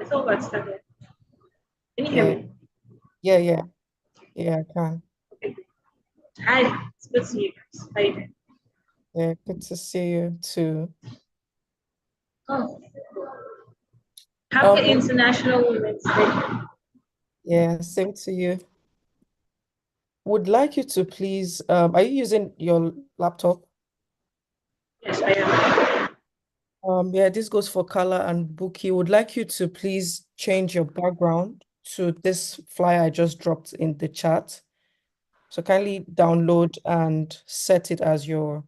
It's all got started. Can you hear Yeah, me? yeah, I can. Okay. Hi, it's good to see you guys. How you doing? Yeah, good to see you too. Oh, happy Um, International Women's Day. yeah, same to you. Would like you to please, are you using your laptop? Yes, I am. Yeah, this goes for Carla and Buki. Would like you to please change your background to this flyer I just dropped in the chat. So kindly download and set it as your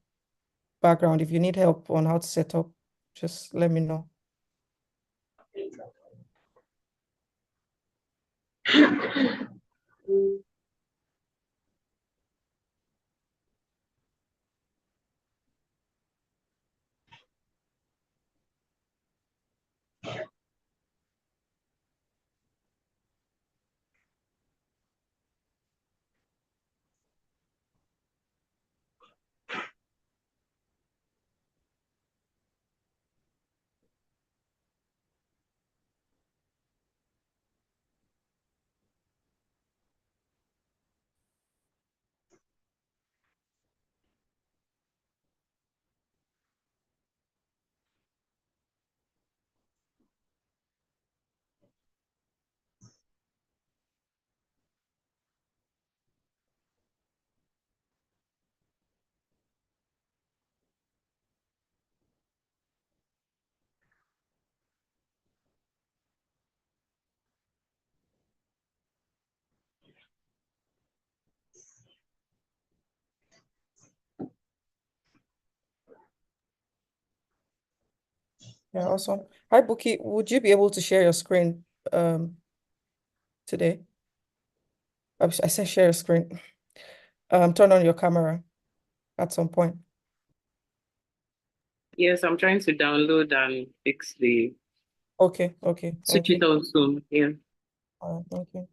background. If you need help on how to set up, just let me know. Yeah, awesome. Hi, Buki. Would you be able to share your screen today? I said share your screen. Turn on your camera at some point. Yes, I'm trying to download and fix the Okay, switch thank it you. on soon. Yeah. All right, thank you.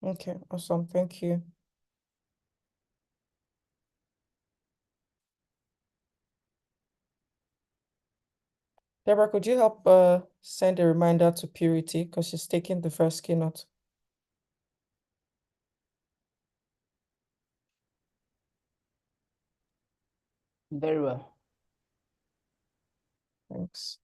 Okay, awesome. Thank you. Deborah, could you help send a reminder to Purity because she's taking the first keynote? Very well. Thanks.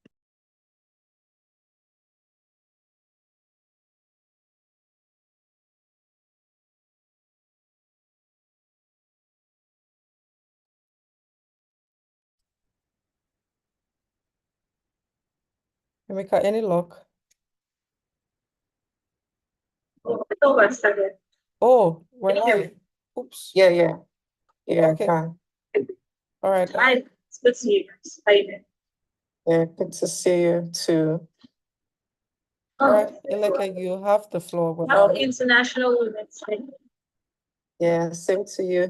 Emeka, any luck? It's all got started. Oh, we're Can you hear live. me? Oops. Yeah, I Okay. can. All right. Hi, it's good to see you guys. How you doing? Yeah, good to see you too. All right, Ileke, you have the floor. We're live. Happy International Women's Day. Yeah, same to you.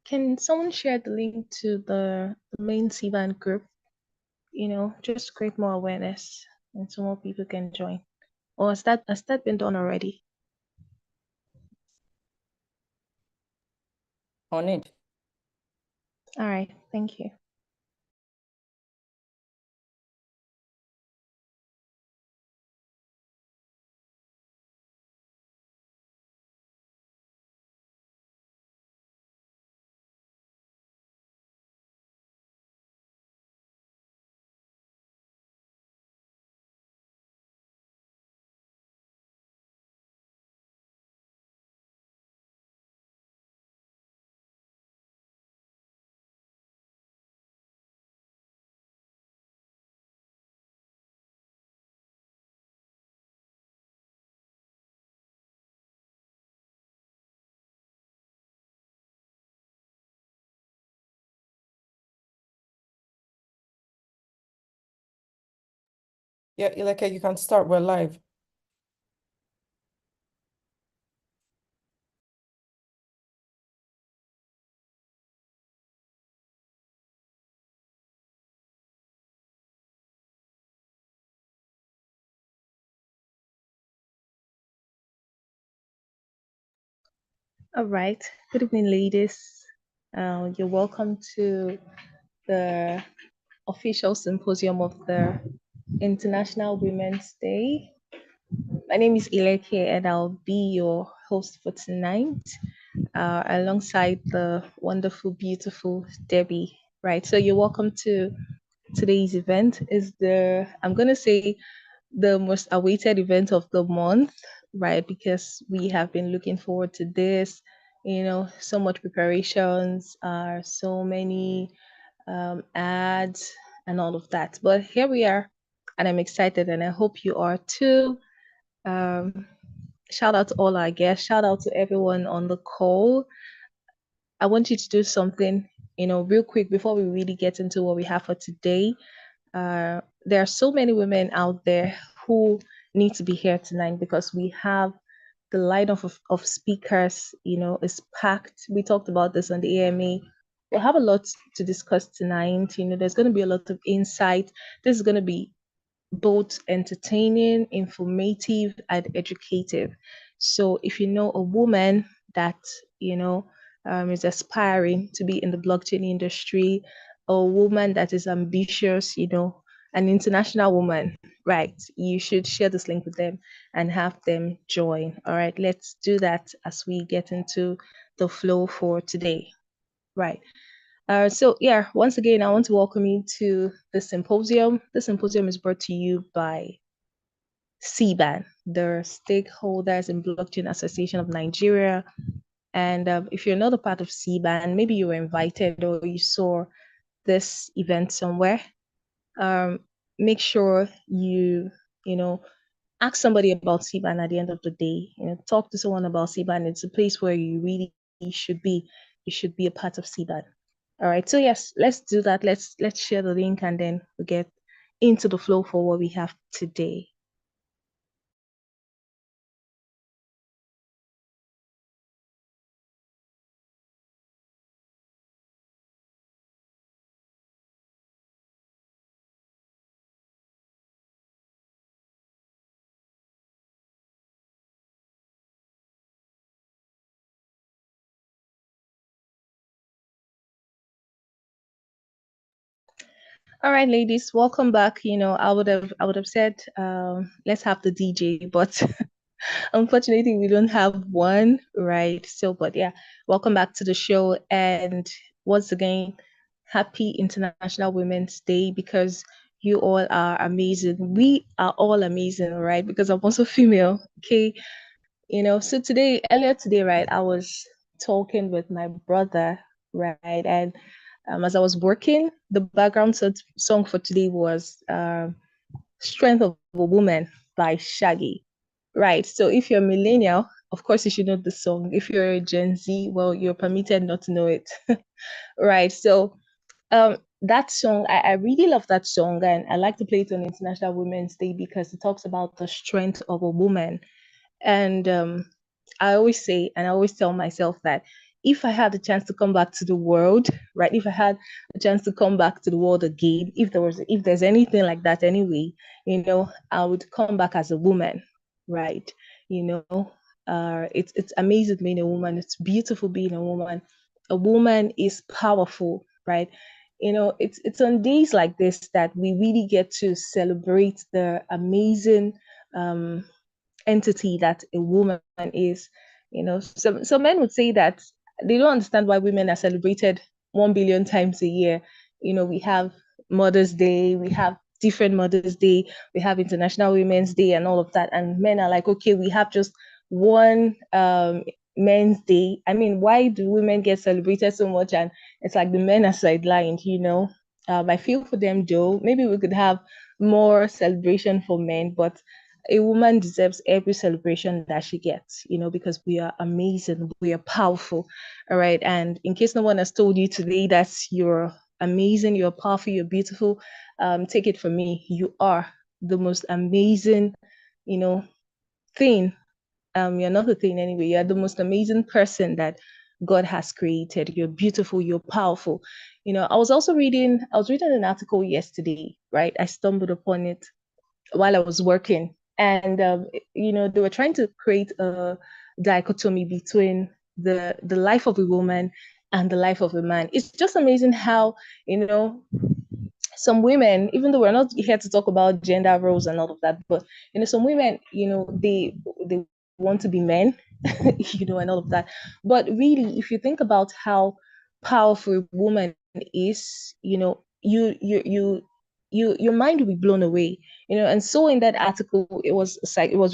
Can someone share the link to the main SiBAN group? Just create more awareness and so more people can join. Or has that been done already? On it. All right, thank you. Yeah, Ileke, you can start. We're live. All right. Good evening, ladies. You're welcome to the official symposium of the International Women's Day. My name is Ileke, and I'll be your host for tonight, alongside the wonderful, beautiful Debbie. Right. So you're welcome to today's event. Is I'm gonna say the most awaited event of the month, right? Because we have been looking forward to this, so much preparations, so many ads and all of that. But here we are, and I'm excited, and I hope you are too. Shout out to all our guests, shout out to everyone on the call. I want you to do something, real quick before we really get into what we have for today. There are so many women out there who need to be here tonight because we have the lineup of speakers, is packed. We talked about this on the AMA. We'll have a lot to discuss tonight. There's going to be a lot of insight. This is going to be both entertaining, informative, and educative. So if you know a woman that, is aspiring to be in the blockchain industry, a woman that is ambitious, an international woman, right? You should share this link with them and have them join. All right, let's do that as we get into the flow for today. Right. So yeah, once again, I want to welcome you to the symposium. The symposium is brought to you by SiBAN, the Stakeholders in Blockchain Association of Nigeria. And if you're not a part of SiBAN, maybe you were invited or you saw this event somewhere. Make sure you ask somebody about SiBAN at the end of the day. Talk to someone about SiBAN. It's a place where you really should be. You should be a part of SiBAN. All right. So yes, let's do that. Let's share the link and then we get into the flow for what we have today. All right, ladies, welcome back. I would have said let's have the DJ, but unfortunately we don't have one, right? So, but yeah, welcome back to the show, and once again, happy International Women's Day because you all are amazing. We are all amazing, right? Because I'm also female. Okay. So earlier today, right, I was talking with my brother, right, and as I was working, the background song for today was Strength of a Woman by Shaggy, right? So if you're a millennial, of course you should know the song. If you're a Gen Z, well, you're permitted not to know it, right? So that song, I really love that song, and I like to play it on International Women's Day because it talks about the strength of a woman. And I always say, and I always tell myself that if I had the chance to come back to the world, right? If I had a chance to come back to the world again, if there's anything like that anyway, I would come back as a woman, right? It's amazing being a woman. It's beautiful being a woman. A woman is powerful, right? It's on days like this that we really get to celebrate the amazing entity that a woman is. So men would say that they don't understand why women are celebrated 1 billion times a year. We have Mother's Day, we have different Mother's Day, we have International Women's Day and all of that, and men are like, okay, we have just one men's day. I mean, why do women get celebrated so much and it's like the men are sidelined? I feel for them though. Maybe we could have more celebration for men, but a woman deserves every celebration that she gets, because we are amazing, we are powerful. All right. And in case no one has told you today that you're amazing, you're powerful, you're beautiful, take it from me. You are the most amazing, thing. You're not a thing anyway. You're the most amazing person that God has created. You're beautiful, you're powerful. I was reading an article yesterday, right? I stumbled upon it while I was working. And they were trying to create a dichotomy between the life of a woman and the life of a man. It's just amazing how, some women, even though we're not here to talk about gender roles and all of that, but some women, they want to be men, and all of that. But really, if you think about how powerful a woman is, your mind will be blown away. And so in that article, it was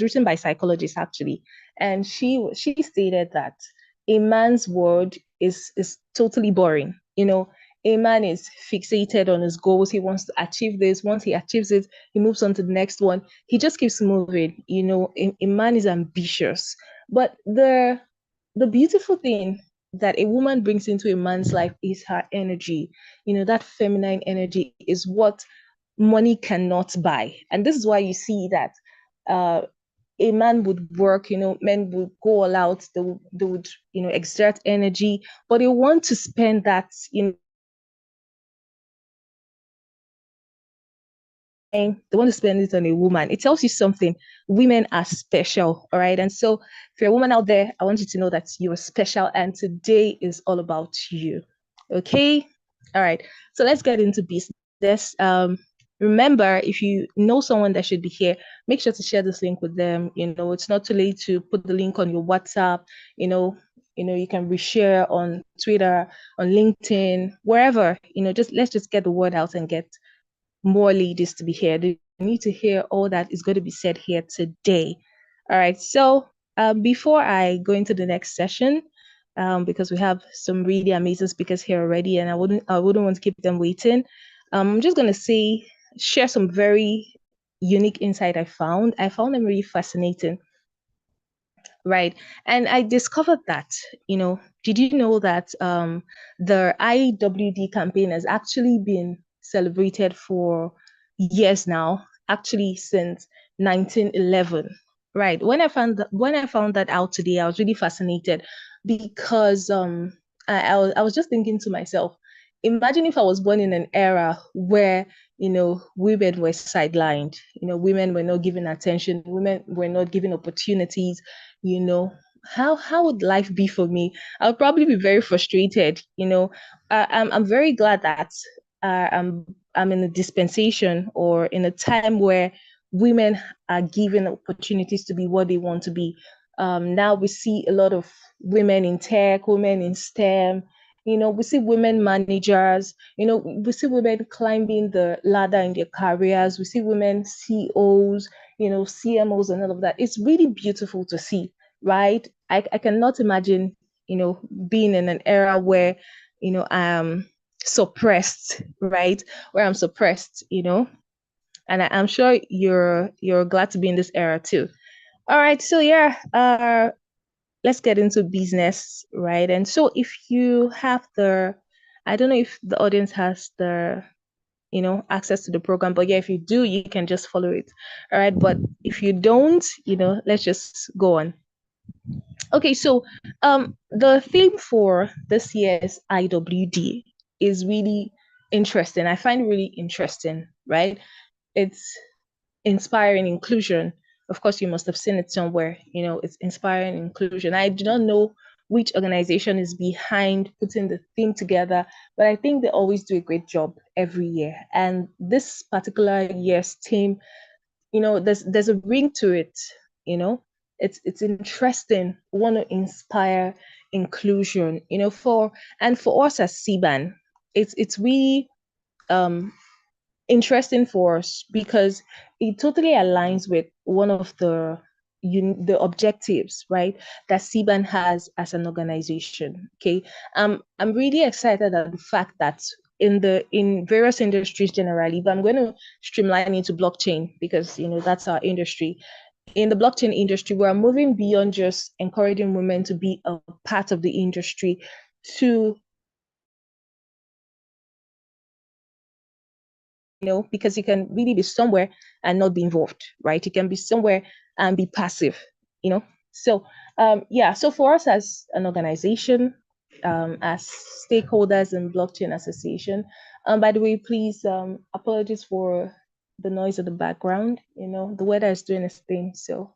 written by psychologists actually, and she stated that a man's word is totally boring. A man is fixated on his goals. He wants to achieve this. Once he achieves it, he moves on to the next one. He just keeps moving. A man is ambitious. But the beautiful thing that a woman brings into a man's life is her energy. That feminine energy is what money cannot buy. And this is why you see that a man would work, men would go all out, they would exert energy, but they want to spend that, they want to spend it on a woman. It tells you something. Women are special, all right? And so if you're a woman out there, I want you to know that you're special, and today is all about you. Okay? All right. So let's get into business. Remember, if you know someone that should be here, make sure to share this link with them. It's not too late to put the link on your WhatsApp. You can reshare on Twitter, on LinkedIn, wherever. Let's just get the word out and get more ladies to be here. They need to hear all that is going to be said here today. All right. So before I go into the next session, because we have some really amazing speakers here already, and I wouldn't want to keep them waiting. I'm just going to share some very unique insight I found. I found them really fascinating. Right. And I discovered that, did you know that the IWD campaign has actually been celebrated for years now, actually since 1911. Right. When I found that out today, I was really fascinated because I was just thinking to myself, imagine if I was born in an era where women were sidelined, women were not given attention, women were not given opportunities. How would life be for me? I would probably be very frustrated. I'm very glad that I'm in a dispensation or in a time where women are given opportunities to be what they want to be. Now we see a lot of women in tech, women in STEM. We see women managers. We see women climbing the ladder in their careers. We see women CEOs, CMOs and all of that. It's really beautiful to see, right? I cannot imagine, being in an era where, I'm suppressed, right? Where I'm suppressed, and I'm sure you're glad to be in this era too. All right, so yeah, let's get into business, right? And so if you have I don't know if the audience has the access to the program, but yeah, if you do, you can just follow it. All right, but if you don't, let's just go on. Okay, so the theme for this year's IWD is really interesting. I find it really interesting, right? It's inspiring inclusion. Of course, you must have seen it somewhere. It's inspiring inclusion. I do not know which organization is behind putting the theme together, but I think they always do a great job every year. And this particular year's theme, there's a ring to it. It's interesting. We want to inspire inclusion. For us as SiBAN, it's really interesting for us because it totally aligns with one of the objectives, right, that SiBAN has as an organization. Okay, I'm really excited at the fact that in various industries generally, but I'm going to streamline into blockchain because that's our industry. In the blockchain industry, we're moving beyond just encouraging women to be a part of the industry to because you can really be somewhere and not be involved, right? You can be somewhere and be passive, So, so for us as an organization, as stakeholders in Blockchain Association, by the way, please, apologies for the noise of the background. The weather is doing its thing, so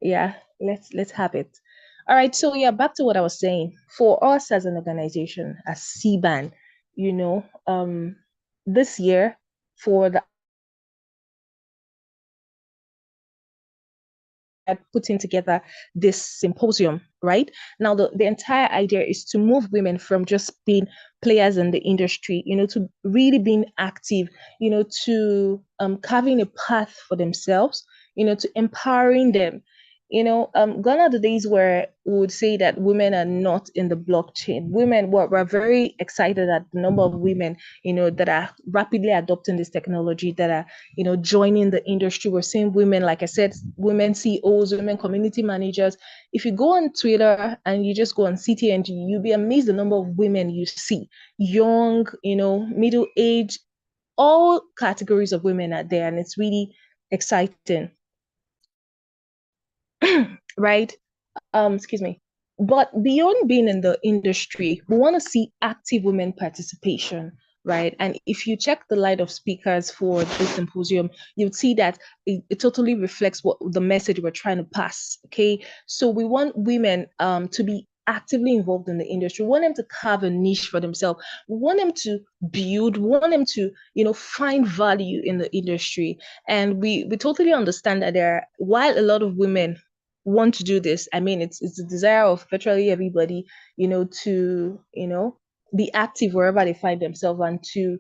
yeah, let's have it. All right, so yeah, back to what I was saying. For us as an organization, as SiBAN, this year for the putting together this symposium, right? Now, the entire idea is to move women from just being players in the industry, to really being active, to carving a path for themselves, to empowering them. Gone are the days where we would say that women are not in the blockchain. We're very excited at the number of women, that are rapidly adopting this technology, that are, joining the industry. We're seeing women, like I said, women CEOs, women community managers. If you go on Twitter and you just go on CTNG, you'll be amazed the number of women you see, young, middle age, all categories of women are there, and it's really exciting. Right? Excuse me. But beyond being in the industry, we want to see active women participation, right? And if you check the line of speakers for this symposium, you'll see that it totally reflects what the message we're trying to pass. Okay, so we want women to be actively involved in the industry. We want them to carve a niche for themselves. We want them to build. We want them to, find value in the industry. And we totally understand that while a lot of women want to do this, I mean, it's the desire of virtually everybody, to, be active wherever they find themselves and to,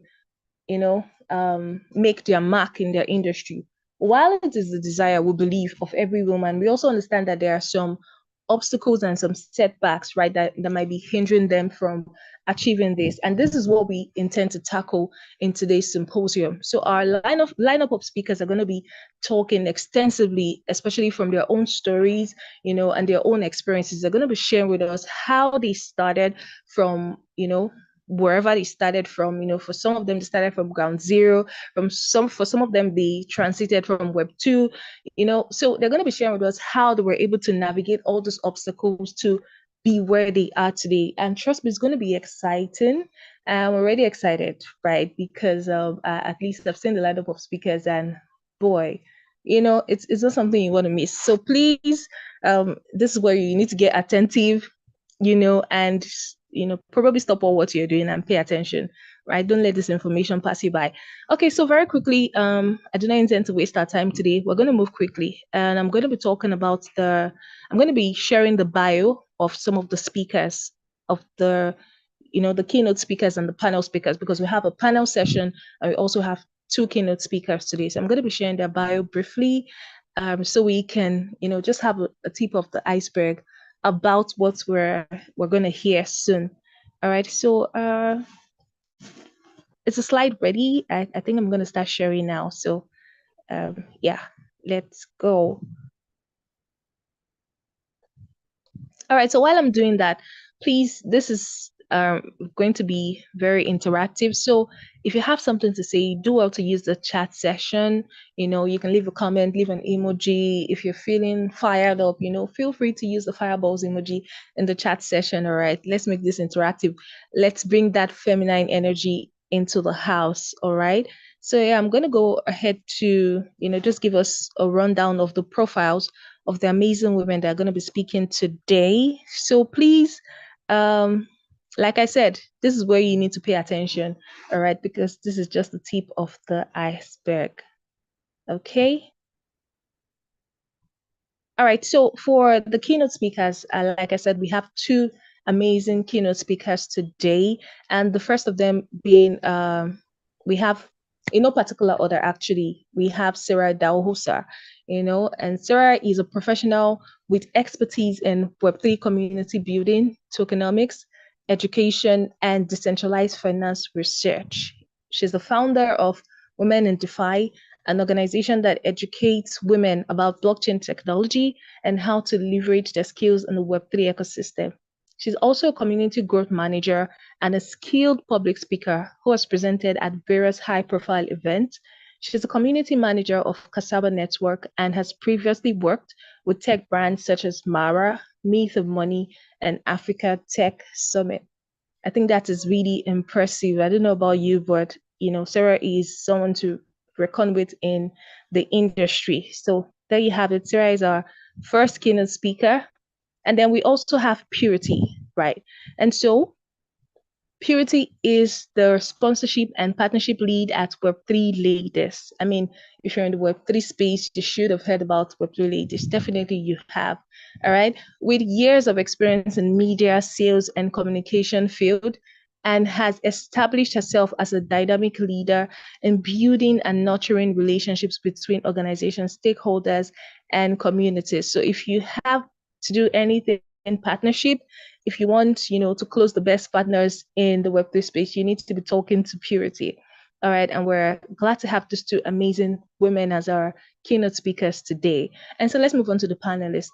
make their mark in their industry. While it is the desire, we believe, of every woman, we also understand that there are some obstacles and some setbacks, right, that might be hindering them from achieving this. And this is what we intend to tackle in today's symposium. So our lineup of speakers are going to be talking extensively, especially from their own stories, and their own experiences. They're going to be sharing with us how they started from, wherever they started from. For some of them, they started from ground zero. For some of them, they transited from Web 2. So they're going to be sharing with us how they were able to navigate all those obstacles to be where they are today. And trust me, it's going to be exciting. I'm already excited, right? Because at least I've seen the lineup of speakers, and boy, it's not something you want to miss. So please, this is where you need to get attentive, and probably stop all what you're doing and pay attention, right? Don't let this information pass you by. Okay, so very quickly, I do not intend to waste our time today. We're going to move quickly, and I'm going to be talking about I'm going to be sharing the bio of some of the speakers, of the keynote speakers and the panel speakers, because we have a panel session and we also have 2 keynote speakers today. So I'm going to be sharing their bio briefly, so we can, just have a tip of the iceberg about what we're going to hear soon. All right, so is the slide ready? I think I'm going to start sharing now. So yeah, let's go. All right, so while I'm doing that, please, this is going to be very interactive. So if you have something to say, do well to use the chat session. You can leave a comment, leave an emoji. If you're feeling fired up, feel free to use the fireballs emoji in the chat session. All right, let's make this interactive. Let's bring that feminine energy into the house. All right. So yeah, I'm going to go ahead to, just give us a rundown of the profiles of the amazing women that are going to be speaking today. So please, like I said, this is where you need to pay attention, all right, because this is just the tip of the iceberg. Okay. All right, so for the keynote speakers, like I said, we have 2 amazing keynote speakers today, and the first of them being, we have, in no particular order, actually, we have Sarah Daohosa, and Sarah is a professional with expertise in Web3 community building, tokenomics, education, and decentralized finance research. She's the founder of Women in DeFi, an organization that educates women about blockchain technology and how to leverage their skills in the Web3 ecosystem. She's also a community growth manager and a skilled public speaker who has presented at various high-profile events. She's a community manager of Cassava Network and has previously worked with tech brands such as Mara, Myth of Money, and Africa Tech Summit. I think that is really impressive. I don't know about you, but Sarah is someone to reckon with in the industry. So there you have it. Sarah is our first keynote speaker. And then we also have Purity, right? And so Purity is the sponsorship and partnership lead at Web3 Ladies. I mean, if you're in the Web3 space, you should have heard about Web3 Ladies. Definitely you have, all right? With years of experience in media, sales, and communication field, and has established herself as a dynamic leader in building and nurturing relationships between organizations, stakeholders, and communities. So if you have to do anything in partnership, if you want, to close the best partners in the Web3 space, you need to be talking to Purity. All right. And we're glad to have these two amazing women as our keynote speakers today. And so let's move on to the panelists.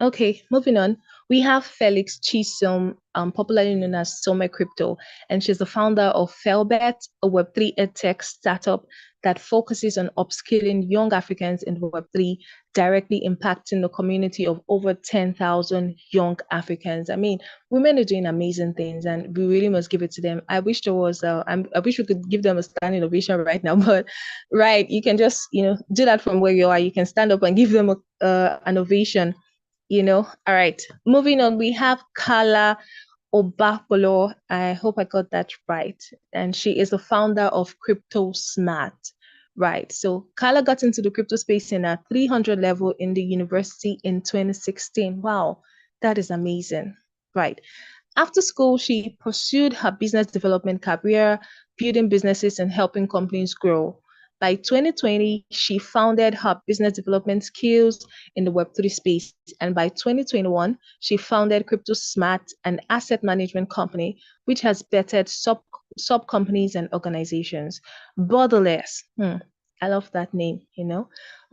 Okay, moving on. We have Felix Chisom, popularly known as Some Crypto, and she's the founder of Felbet, a Web3 edtech startup that focuses on upskilling young Africans in Web3, directly impacting the community of over 10,000 young Africans. I mean, women are doing amazing things, and we really must give it to them. I wish there was, I wish we could give them a standing ovation right now, but right, you can just, do that from where you are. You can stand up and give them an ovation. All right, moving on, we have Carla Obapolo. I hope I got that right. And she is the founder of Crypto Smart. Right. So Carla got into the crypto space in a 300 level in the university in 2016. Wow, that is amazing. Right. After school, she pursued her business development career, building businesses and helping companies grow. By 2020, she founded her business development skills in the Web3 space. And by 2021, she founded Crypto Smart, an asset management company, which has bettered sub companies and organizations. Borderless, I love that name,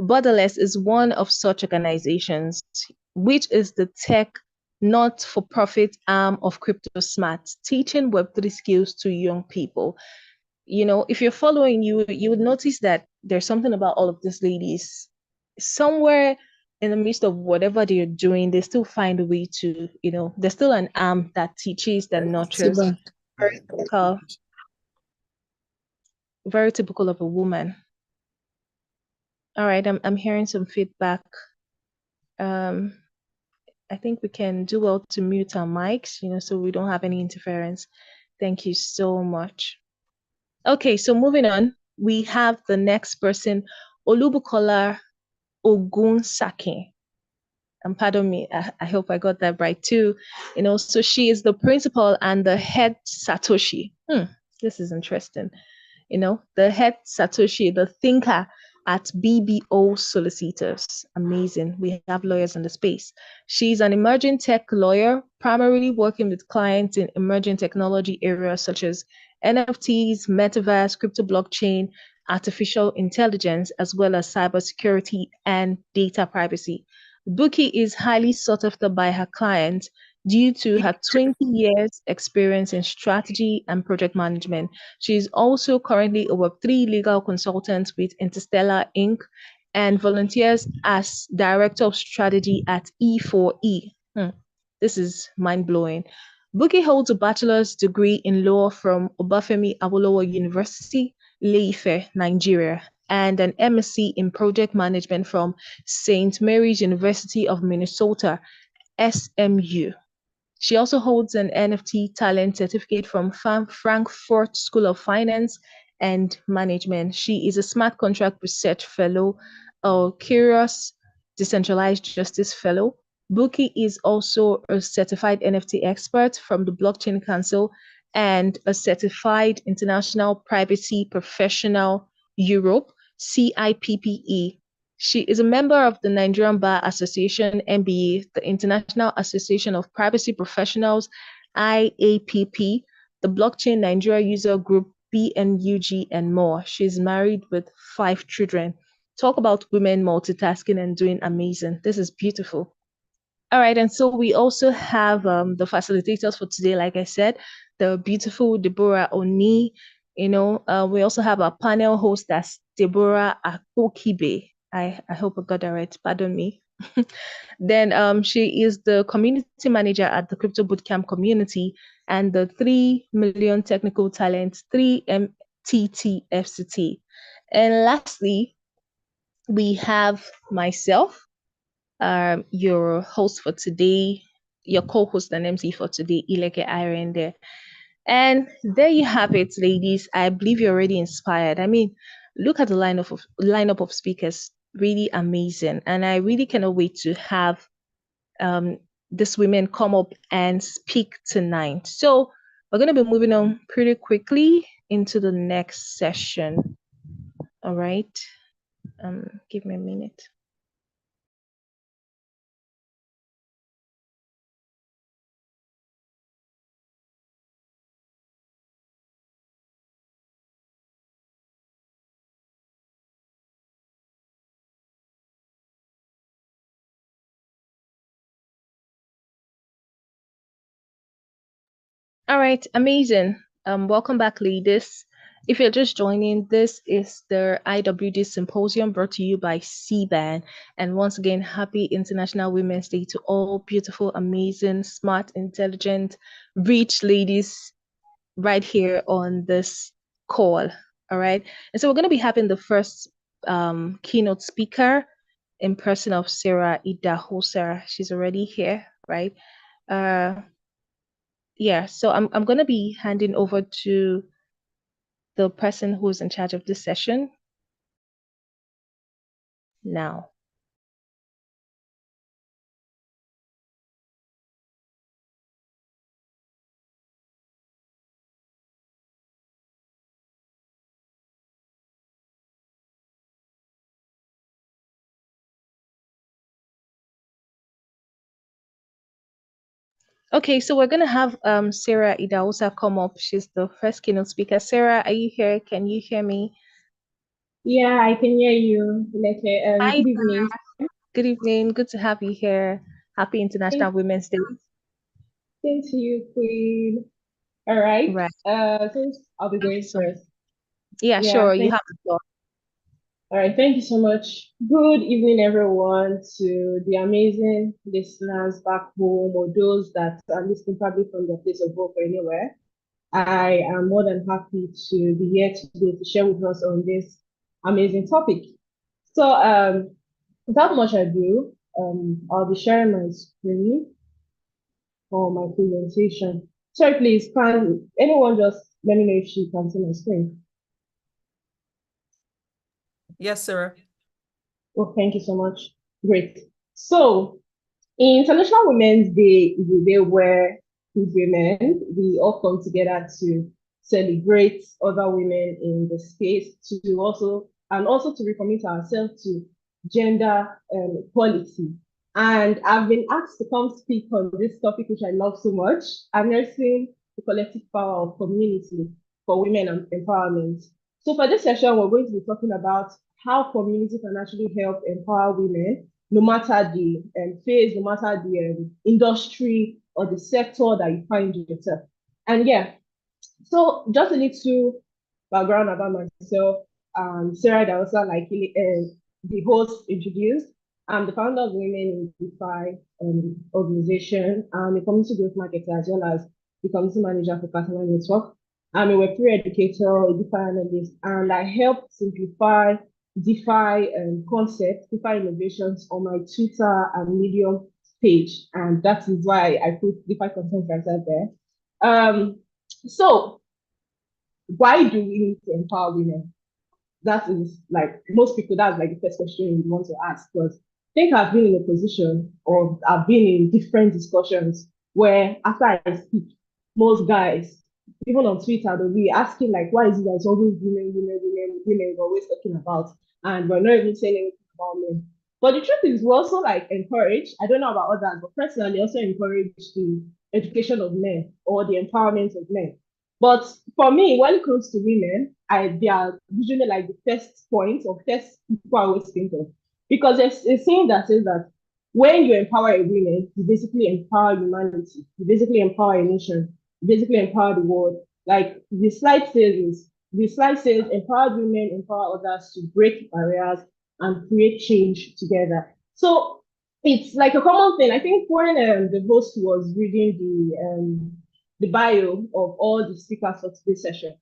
Borderless is one of such organizations, which is the tech not-for-profit arm of Crypto Smart, teaching Web3 skills to young people. If you're following, you would notice that there's something about all of these ladies. Somewhere in the midst of whatever they're doing, they still find a way to, there's still an arm that teaches, that nurtures. SiBAN. Very typical of a woman. All right, I'm hearing some feedback. I think we can do well to mute our mics, so we don't have any interference. Thank you so much. Okay, so moving on, we have the next person, Olubukola Ogunsake. And pardon me, I hope I got that right too. So she is the principal and the head Satoshi. This is interesting. The head Satoshi, the thinker at BBO Solicitors. Amazing. We have lawyers in the space. She's an emerging tech lawyer, primarily working with clients in emerging technology areas such as NFTs, metaverse, crypto blockchain, artificial intelligence, as well as cybersecurity and data privacy. Buki is highly sought after by her clients due to her 20 years experience in strategy and project management. She is also currently a Web3 legal consultant with Interstellar Inc. and volunteers as Director of Strategy at E4E. This is mind-blowing. Buki holds a bachelor's degree in law from Obafemi Awolowo University, Ile-Ife, Nigeria, and an MSc in project management from St. Mary's University of Minnesota, SMU. She also holds an NFT talent certificate from Frankfurt School of Finance and Management. She is a smart contract research fellow, a Curious Decentralized Justice Fellow. Buki is also a certified NFT expert from the Blockchain Council and a certified international privacy professional Europe, CIPPE. She is a member of the Nigerian Bar Association, NBA, the International Association of Privacy Professionals, IAPP, the Blockchain Nigeria User Group, BNUG, and more. She's married with 5 children. Talk about women multitasking and doing amazing. This is beautiful. All right, and so we also have the facilitators for today, like I said, the beautiful Deborah Oni. We also have our panel host, that's Deborah Akokibe. I hope I got that right, pardon me. Then she is the community manager at the Crypto Bootcamp community and the 3 million technical talents, 3MTTFCT. And lastly, we have myself, your host for today, your co-host and MC for today, Ileke Irende. And there you have it, ladies. I believe you're already inspired. I mean, look at the lineup of speakers, really amazing. And I really cannot wait to have these women come up and speak tonight. So we're going to be moving on pretty quickly into the next session. All right. Give me a minute. All right, amazing. Welcome back, ladies. If you're just joining, this is the IWD Symposium brought to you by SiBAN. And once again, happy International Women's Day to all beautiful, amazing, smart, intelligent, rich ladies right here on this call. All right. And so we're going to be having the first keynote speaker in person of Sarah Idaho. Sarah, she's already here, right? Yeah, so I'm going to be handing over to the person who's in charge of this session now. Okay, so we're going to have Sarah Idaosa come up. She's the first keynote speaker. Sarah, are you here? Can you hear me? Yeah, I can hear you. Hi, Good evening. Good evening. Good to have you here. Happy International Women's Day. Same to you, Queen. All right. Right. So I'll be going So, first. yeah, sure. You have the floor. All right, thank you so much. Good evening, everyone, to the amazing listeners back home or those that are listening probably from their place of work or anywhere. I am more than happy to be here today to share with us on this amazing topic. So, without much ado, I'll be sharing my screen for my presentation. Sorry, please, can anyone just let me know if she can see my screen? Yes, Sarah. Oh, thank you so much. Great. So, International Women's Day is a day where women, we all come together to celebrate other women in the space, to also to recommit ourselves to gender equality. And I've been asked to come speak on this topic, which I love so much, harnessing the collective power of community for women and empowerment. So for this session, we're going to be talking about how community can actually help empower women, no matter the phase, no matter the industry or the sector that you find yourself. And yeah, so just a little background about myself. Sarah Dawsa, like the host introduced, I'm the founder of Women in DeFi organization. I'm a community growth marketer as well as the community manager for Partner Network. I'm a Web3 educator, a DeFi analyst, and I help simplify DeFi concepts, DeFi innovations on my Twitter and Medium page. And that is why I put DeFi content right out there. So why do we need to empower women? That is like most people, that's like the first question you want to ask. Because I think I've been in a position or I've been in different discussions where after I speak, most guys, even on Twitter, they'll be asking like, why is it that it's always women, we're always talking about, and we're not even saying anything about men. But the truth is, we also like encourage, I don't know about others, but personally also encourage the education of men or the empowerment of men. But for me, when it comes to women, they are usually like the first point or first people I always think of. Because there's a saying that says that when you empower a woman, you basically empower humanity, you basically empower a nation, you basically empower the world. Like the slide says empowered women empower others to break barriers and create change together. So it's like a common thing. I think when the host was reading the bio of all the speakers for today's session,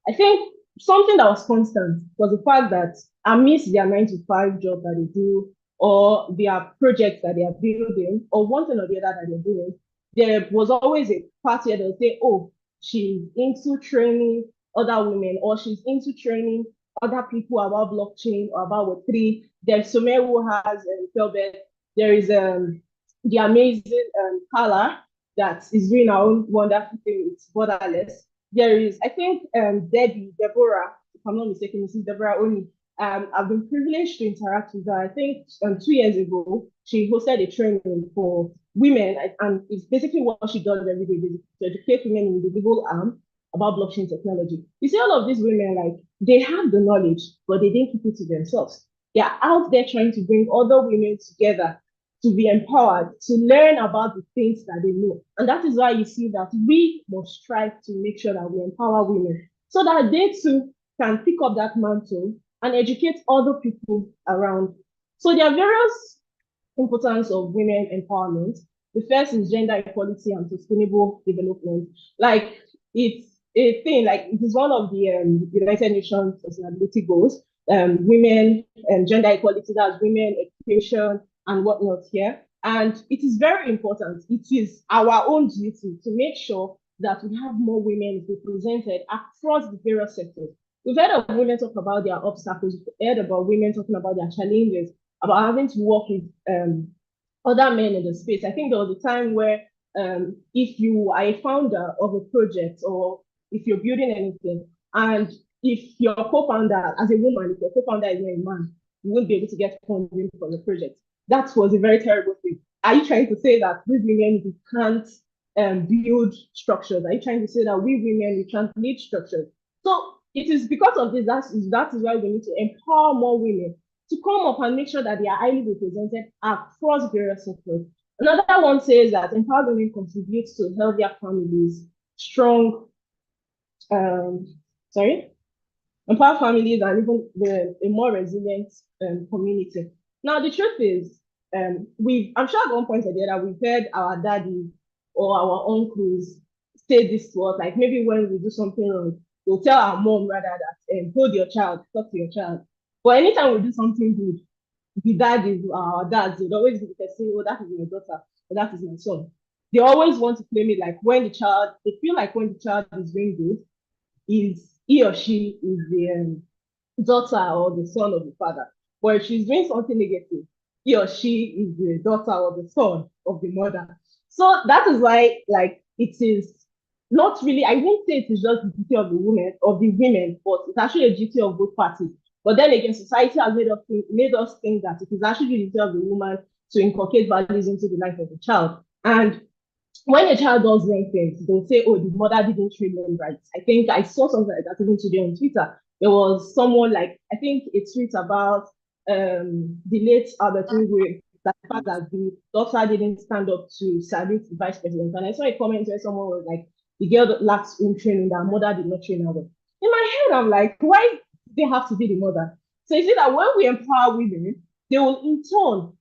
I think something that was constant was the fact that amidst their 9 to 5 job that they do, or their projects that they are building, or one thing or the other that they're doing, there was always a part where they'll say, oh, she's into training other women, or she's into training other people about blockchain or about Web3. There's Somer who has Philbert. There is the amazing Carla that is doing our own wonderful thing with Borderless. There is, I think, Deborah, if I'm not mistaken, Mrs. Deborah Oni. I've been privileged to interact with her. I think 2 years ago, she hosted a training for women, and it's basically what she does every day, to educate women in the legal arm about blockchain technology. You see, all of these women, like, they have the knowledge, but they didn't keep it to themselves. They're out there trying to bring other women together to be empowered, to learn about the things that they know. And that is why you see that we must strive to make sure that we empower women so that they too can pick up that mantle and educate other people around. So there are various importance of women empowerment. The first is gender equality and sustainable development. Like, it's a thing, like it is one of the United Nations sustainability goals. Women and gender equality, that's women, education, and whatnot here. And it is very important. It is our own duty to make sure that we have more women represented across the various sectors. We've heard of women talk about their obstacles. We've heard about women talking about their challenges, about having to work with other men in the space. I think there was a time where if you are a founder of a project, or if you're building anything, and if your co-founder, as a woman, if your co-founder is not a man, you won't be able to get funding for the project. That was a very terrible thing. Are you trying to say that we women, we can't build structures? Are you trying to say that we women, we can't lead structures? So it is because of this, that is why we need to empower more women to come up and make sure that they are highly represented across various sectors. Another one says that empowered women contributes to healthier families, empower families, and even a more resilient community. Now, the truth is, I'm sure at one point or the other, we've heard our daddy or our uncles say this to us, like maybe when we do something wrong, we'll tell our mom rather that hold your child, talk to your child. But anytime we do something good, the our dads would always be the person, oh, that is my daughter, or that is my son. They always want to claim it like when they feel like when the child is doing good, he or she is the daughter or the son of the father. But if she's doing something negative, he or she is the daughter or the son of the mother. So that is why, like, it is not really, I won't say it is just the duty of the women, but it's actually a duty of both parties. But then again, society has made us think that it is actually the duty of the woman to inculcate values into the life of the child. And when a child does wrong things, they'll say, oh, the mother didn't train them right. I think I saw something like that even today on Twitter. There was someone, like, I think a tweet about the late Albert Ngwe, that the fact that the daughter didn't stand up to salute the vice president. And I saw a comment where someone was like, the girl that lacks home training, that mother did not train her well. In my head, I'm like, why do they have to be the mother? So you see that when we empower women, they will in turn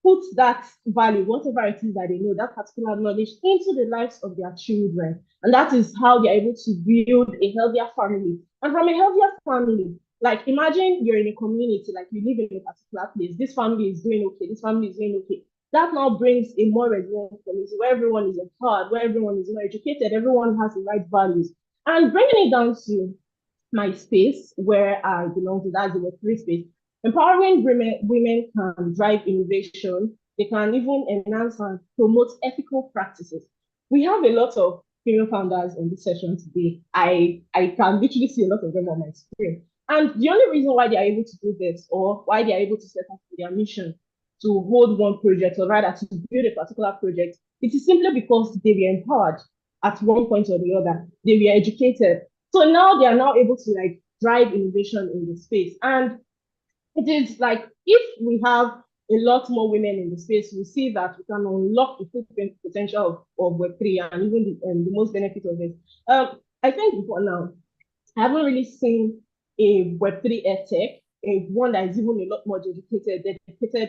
put that value, whatever it is that they know, that particular knowledge, into the lives of their children. And that is how they're able to build a healthier family. And from a healthier family, like, imagine you're in a community, like you live in a particular place, this family is doing okay, this family is doing okay. That now brings a more resilient community where everyone is empowered, where everyone is more educated, everyone has the right values. And bringing it down to my space where I belong to, that's the Web3 space, empowering women can drive innovation. They can even enhance and promote ethical practices. We have a lot of female founders on this session today. I can literally see a lot of them on my screen. And the only reason why they are able to do this, or why they are able to set up their mission to hold one project, or rather to build a particular project, it is simply because they were empowered. at one point or the other. They were educated. So now they are now able to like drive innovation in the space. And it is like if we have a lot more women in the space, we see that we can unlock the full potential of Web3 and even the most benefit of it. I think for now, I haven't really seen a Web3 edtech, a one that is even a lot more dedicated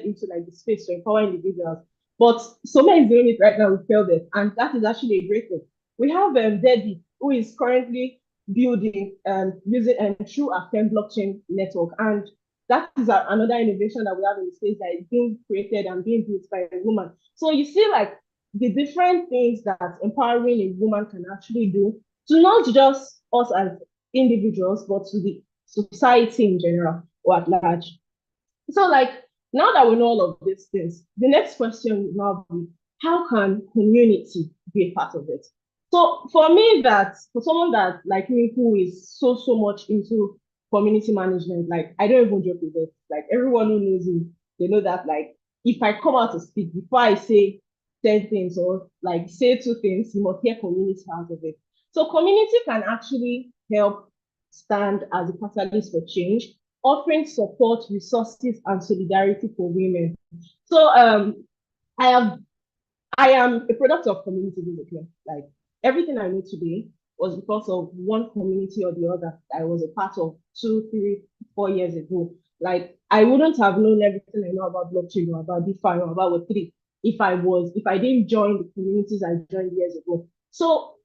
into like the space to empower individuals. But Soma is doing it right now with Peldet, and that is actually a great thing. We have Dedi, who is currently building using through a blockchain network, and that is another innovation that we have in the space that is being created and being built by a woman. So you see, like the different things that empowering a woman can actually do to not just us as individuals, but to the society in general or at large. So, like, now that we know all of these things, the next question will now be, how can community be a part of it? So, for me, for someone that like me who is so much into community management, like I don't even joke with it. Like everyone who knows me, they know that like if I come out to speak, before I say 10 things or like say 2 things, you must hear community out of it. So community can actually help stand as a catalyst for change, offering support, resources, and solidarity for women. So I am a product of community development. Like everything I know today was because of one community or the other that I was a part of 2, 3, 4 years ago. Like I wouldn't have known everything I know about blockchain or about DeFi or about Web3 if I didn't join the communities I joined years ago. So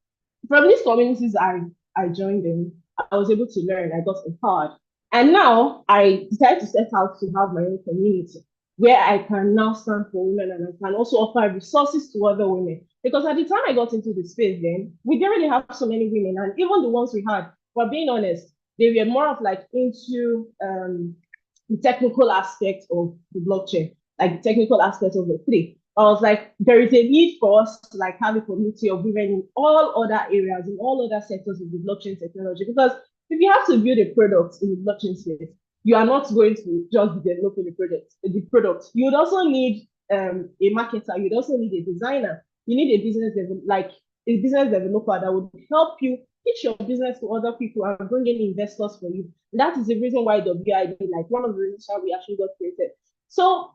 from these communities I joined them, I was able to learn, I got empowered. And now I decided to set out to have my own community where I can now stand for women and I can also offer resources to other women. Because at the time I got into the space then, we didn't really have so many women. And even the ones we had, for being honest, they were more of like into the technical aspect of the blockchain, like the technical aspect of Web3. I was like, there is a need for us to like have a community of women in all other areas, in all other sectors of the blockchain technology. Because if you have to build a product in the blockchain space, you are not going to just be developing the product. You would also need a marketer. You'd also need a designer. You need a business developer that would help you pitch your business to other people and bring in investors for you. And that is the reason why WID, like one of the reasons why we actually got created. So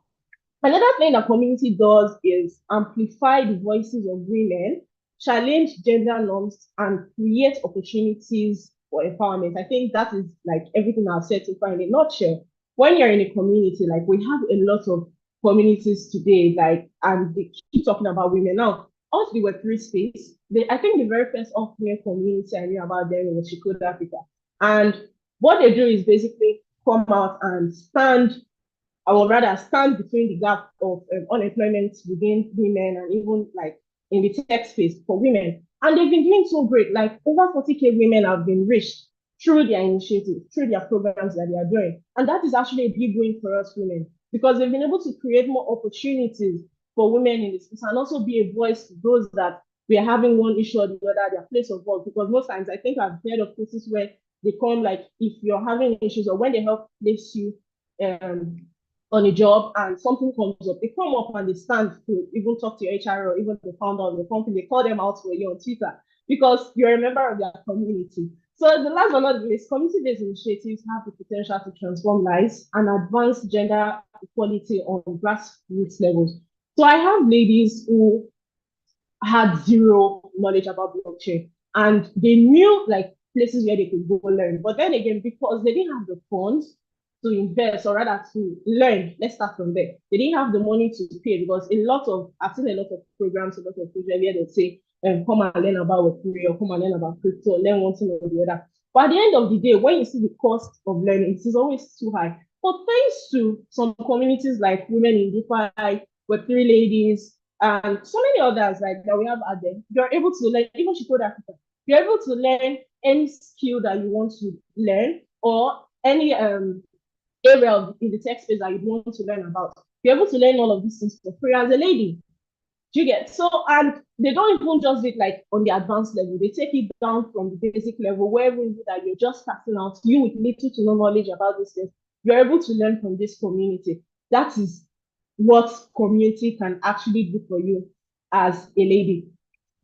another thing that community does is amplify the voices of women, challenge gender norms, and create opportunities for empowerment. I think that is like everything I've said so far in a nutshell. When you're in a community, like we have a lot of communities today, like, and they keep talking about women. Now, also the Web3 space, I think the very first off-female community I knew about them was Chicago, Africa. And what they do is basically come out and stand between the gap of unemployment within women and even like in the tech space for women. And they've been doing so great. Like over 40K women have been reached through their initiatives, through their programs that they are doing. And that is actually a big win for us women because they've been able to create more opportunities for women in this space and also be a voice to those that we are having one issue or the other at their place of work. Because most times I think I've heard of cases where they come like if you're having issues or when they help place you on a job and something comes up, they come up and they stand to even talk to your HR or even the founder of the company. They call them out for you on Twitter because you're a member of their community. So the last but not least, community-based initiatives have the potential to transform lives and advance gender equality on grassroots levels. So I have ladies who had zero knowledge about blockchain and they knew like places where they could go learn. But then again, because they didn't have the funds to invest or rather to learn, let's start from there. They didn't have the money to pay because I've seen a lot of programs, a lot of projects where they say, come and learn about Web3 or come and learn about crypto, learn one thing or the other. But at the end of the day, when you see the cost of learning, it is always too high. But thanks to some communities like Women in DeFi, Web3 Ladies, and so many others like that we have out there, you're able to learn, even Chicago Africa, you're able to learn any skill that you want to learn or any area in the tech space that you want to learn about. You're able to learn all of these things for free as a lady. Do you get? So, and they don't even just do it like on the advanced level. They take it down from the basic level where that you're just starting out, you with little to no knowledge about these things. You're able to learn from this community. That is what community can actually do for you as a lady.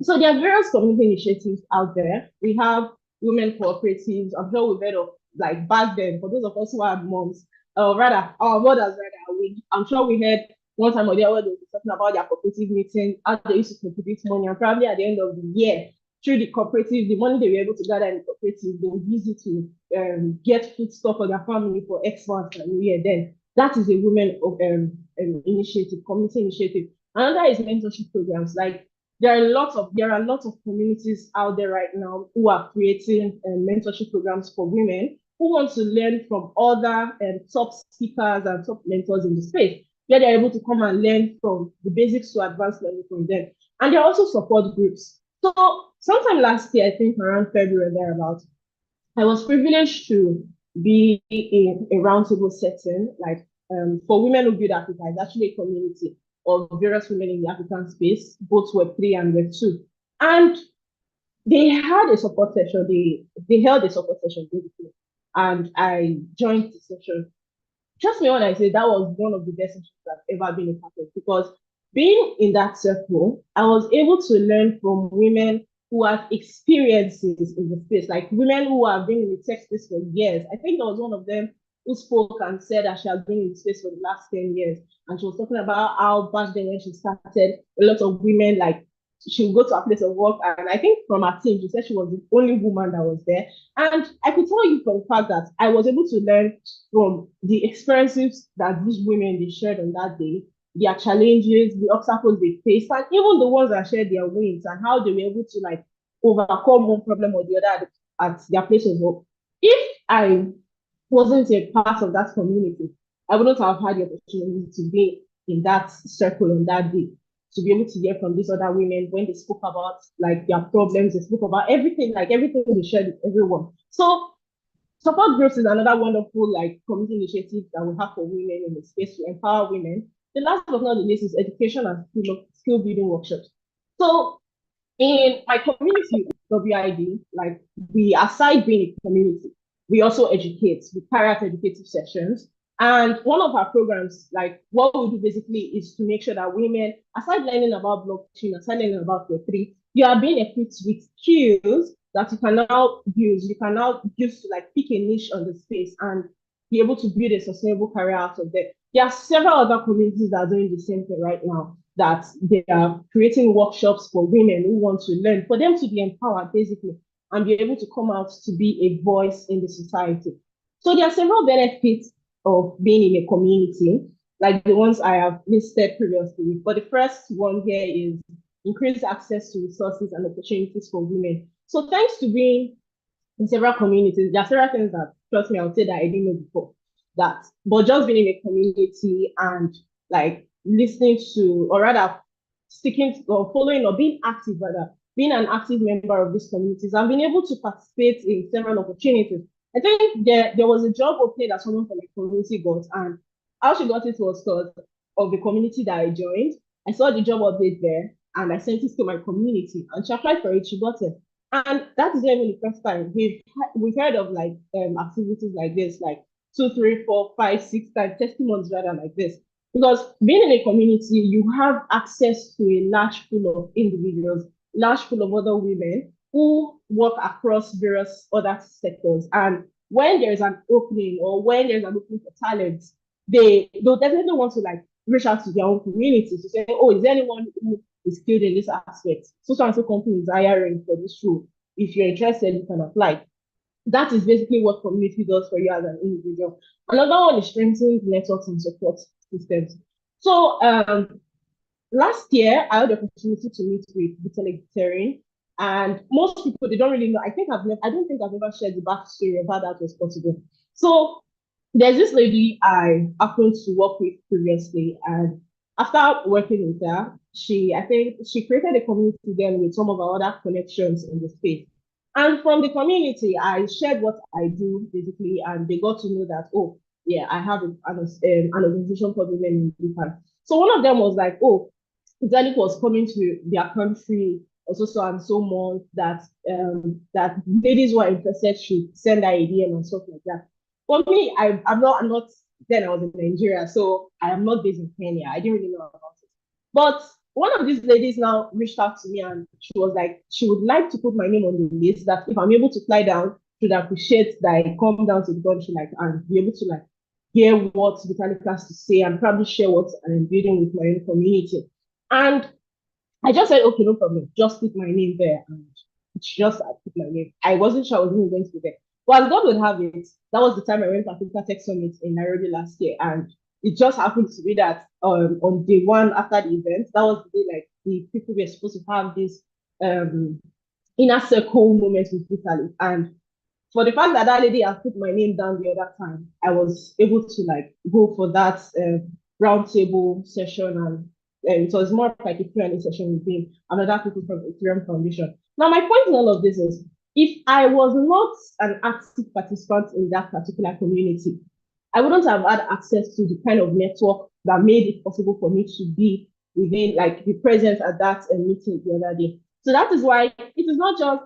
So there are various community initiatives out there. We have women cooperatives. I'm sure we've heard of, like, back then, for those of us who are moms, rather our mothers, rather, I'm sure we heard one time or the other they were talking about their cooperative meeting, how they used to contribute money, and probably at the end of the year, through the cooperative, the money they were able to gather in the cooperative, they would use it to get food stuff for their family for X months and a year. Then that is a women of initiative, community initiative. Another is mentorship programs. Like, there are lots of communities out there right now who are creating mentorship programs for women who want to learn from other top speakers and top mentors in the space, where they're able to come and learn from the basics to advanced learning from them. And there are also support groups. So sometime last year, I think around February thereabouts, I was privileged to be in a roundtable setting, like, for women who build Africa. It's actually a community of various women in the African space, both Web3 and Web2. And they had a support session. They held a support session basically, and I joined the session. Trust me when I say that was one of the best sessions I've ever been a part of, because being in that circle, I was able to learn from women who have experiences in the space, like women who have been in the tech space for years. I think there was one of them who spoke and said that she has been in the space for the last 10 years. And she was talking about how back then when she started, a lot of women, like, she would go to her place of work, and I think from her team, she said she was the only woman that was there. And I could tell you for the fact that I was able to learn from the experiences that these women they shared on that day, their challenges, the obstacles they faced, and even the ones that shared their wins and how they were able to, like, overcome one problem or the other at their place of work. If I wasn't a part of that community, I wouldn't have had the opportunity to be in that circle on that day, to be able to hear from these other women when they spoke about, like, their problems, they spoke about everything, like everything they shared with everyone. So support groups is another wonderful, like, community initiative that we have for women in the space to empower women. The last but not the least is education and skill building workshops. So in my community, WID, like, we, aside being a community, we also educate. We carry out educative sessions. And one of our programs, like, what we do basically is to make sure that women, aside learning about blockchain, aside learning about Web3, you are being equipped with skills that you can now use. You can now use to, like, pick a niche on the space and be able to build a sustainable career out of there. There are several other communities that are doing the same thing right now, that they are creating workshops for women who want to learn, for them to be empowered basically, and be able to come out to be a voice in the society. So there are several benefits of being in a community, like the ones I have listed previously. But the first one here is increased access to resources and opportunities for women. So thanks to being in several communities, there are several things that, trust me, I would say that I didn't know before. But just being in a community and, like, listening to, or rather sticking or following or being active, rather, being an active member of these communities and being able to participate in several opportunities. I think there was a job opening that someone from the community got, and how she got it was because of the community that I joined. I saw the job update there and I sent it to my community, and she applied for it, she got it. And that is not even the first time. We've heard of, like, activities like this, like 2, 3, 4, 5, 6 times, testimonies rather, like this. Because being in a community, you have access to a large pool of individuals, large pool of other women who work across various other sectors. And when there's an opening, or when there's an opening for talent, they'll definitely want to, like, reach out to their own community to say, oh, is there anyone who is skilled in this aspect? So and so company is hiring for this role. If you're interested, you can apply. That is basically what community does for you as an individual. Another one is strengthening networks and support systems. So last year, I had the opportunity to meet with Vitaly, and most people, they don't really know. I don't think I've ever shared the backstory of how that was possible. So there's this lady I happened to work with previously, and after working with her, I think she created a community then with some of our other connections in the space. And from the community, I shared what I do basically, and they got to know that, oh, yeah, I have an organization called Women in Japan. So one of them was like, oh, Zalik was coming to their country also so and so month, that that ladies who are interested should send her a DM and stuff like that. For me, I'm not, then I was in Nigeria, so I am not based in Kenya. I didn't really know about it. But one of these ladies now reached out to me and she was like, she would like to put my name on the list that if I'm able to fly down, she'd appreciate that I come down to the country and be able to hear what Vitalik has to say and probably share what I'm building with my own community. And I just said, okay, no problem. Just put my name there. And she just put my name. I wasn't sure I was even going to be there. But as God would have it, that was the time I went to Africa Tech Summit in Nairobi last year. And it just happened to be that on day one after the event, that was the day the people were supposed to have this inner circle moment with Vitalik. And for the fact that lady had put my name down the other time, I was able to go for that roundtable session, and it was more like a Q&A session with him and other people from the Ethereum Foundation. Now, my point in all of this is, if I was not an active participant in that particular community, I wouldn't have had access to the kind of network that made it possible for me to be within, be present at that meeting the other day. So that is why it is not just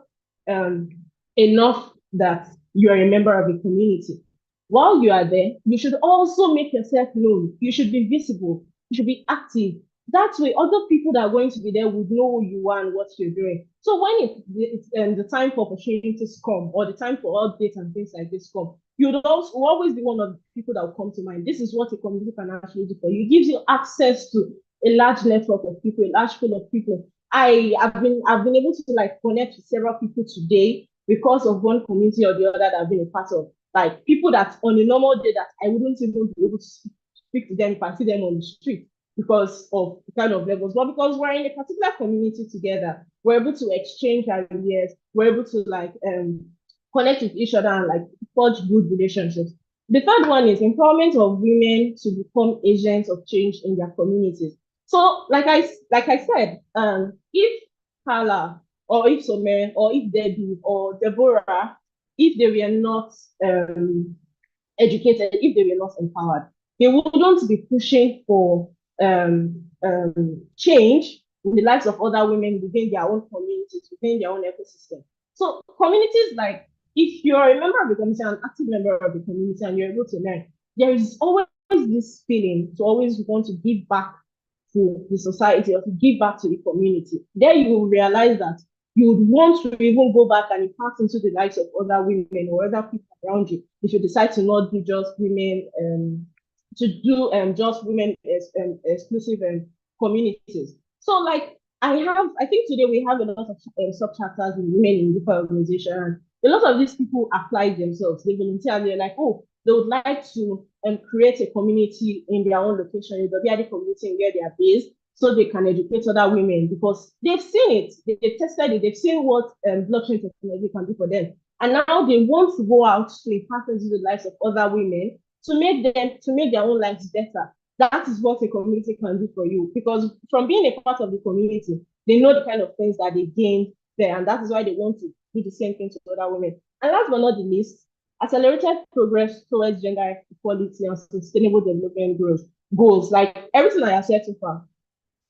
enough that you are a member of a community. While you are there, you should also make yourself known. You should be visible. You should be active. That way, other people that are going to be there would know who you are and what you're doing. So when it's the time for opportunities come, or the time for updates and things like this come, you would also always be one of the people that will come to mind. This is what a community can actually do for you. It gives you access to a large network of people, a large pool of people. I've been able to connect with several people today because of one community or the other that I've been a part of. People that on a normal day that I wouldn't even be able to speak to them if I see them on the street because of the kind of levels. But because we're in a particular community together, we're able to exchange ideas, we're able to connect with each other and forge good relationships. The third one is empowerment of women to become agents of change in their communities. So, like I said, if Carla or if Somer or if Debbie or Deborah, if they were not educated, if they were not empowered, they wouldn't be pushing for change in the lives of other women within their own communities, within their own ecosystem. So communities if you're a member of the community, an active member of the community, and you're able to learn, there is always this feeling to always want to give back to the society or to give back to the community. There you will realize that you would want to even go back and impact into the lives of other women or other people around you if you decide to not do just women, just women exclusive communities. So I think today we have a lot of sub-chapters in women in different organizations. A lot of these people apply themselves. They volunteer. They're like, oh, they would like to create a community in their own location, in the BID community where they are based, so they can educate other women because they've seen it, they've tested it, they've seen what blockchain technology can do for them. And now they want to go out to impact into the lives of other women to make their own lives better. That is what a community can do for you, because from being a part of the community, they know the kind of things that they gain there, and that is why they want to do the same thing to other women. And last but not the least, accelerated progress towards gender equality and sustainable development goals. Everything I have said so far,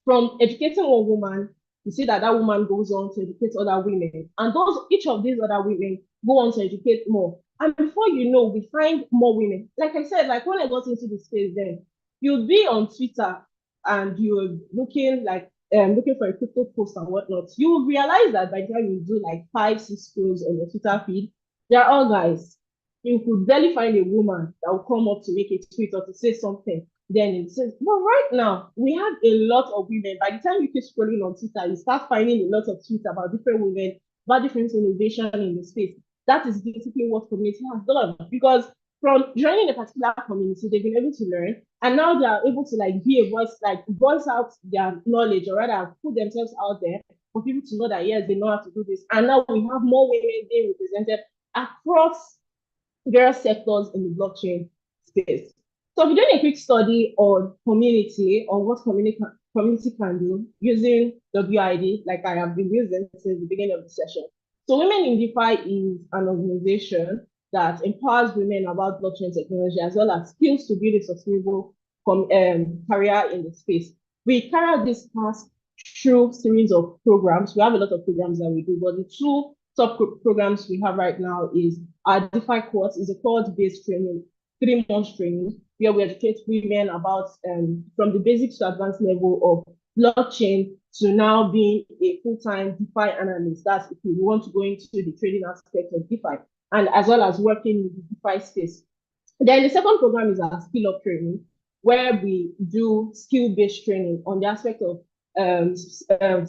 from educating one woman, you see that woman goes on to educate other women, and each of these other women go on to educate more. And before you know, we find more women. Like I said, when I got into the space, then you'll be on Twitter and you're looking for a crypto post and whatnot. You will realize that by the time you do 5-6 scrolls on your Twitter feed, they're all guys. You could barely find a woman that will come up to make a tweet or to say something. Then it says, but right now, we have a lot of women. By the time you keep scrolling on Twitter, you start finding a lot of tweets about different women, about different innovation in the space. That is basically what community has done. Because from joining a particular community, they've been able to learn, and now they are able to be a voice, voice out their knowledge, or rather put themselves out there for people to know that yes, they know how to do this. And now we have more women being represented across various sectors in the blockchain space. So we're doing a quick study on community, on what community can do using WID, like I have been using since the beginning of the session. So Women in DeFi is an organization that empowers women about blockchain technology as well as skills to build a sustainable career in the space. We carry out this task through series of programs. We have a lot of programs that we do, but the two top programs we have right now is our DeFi course, is a course-based training, 3 months training, where we educate women about from the basics to advanced level of blockchain to now being a full-time DeFi analyst. That's if you want to go into the trading aspect of DeFi, and as well as working in the DeFi space. Then the second program is our skill up training, where we do skill-based training on the aspect of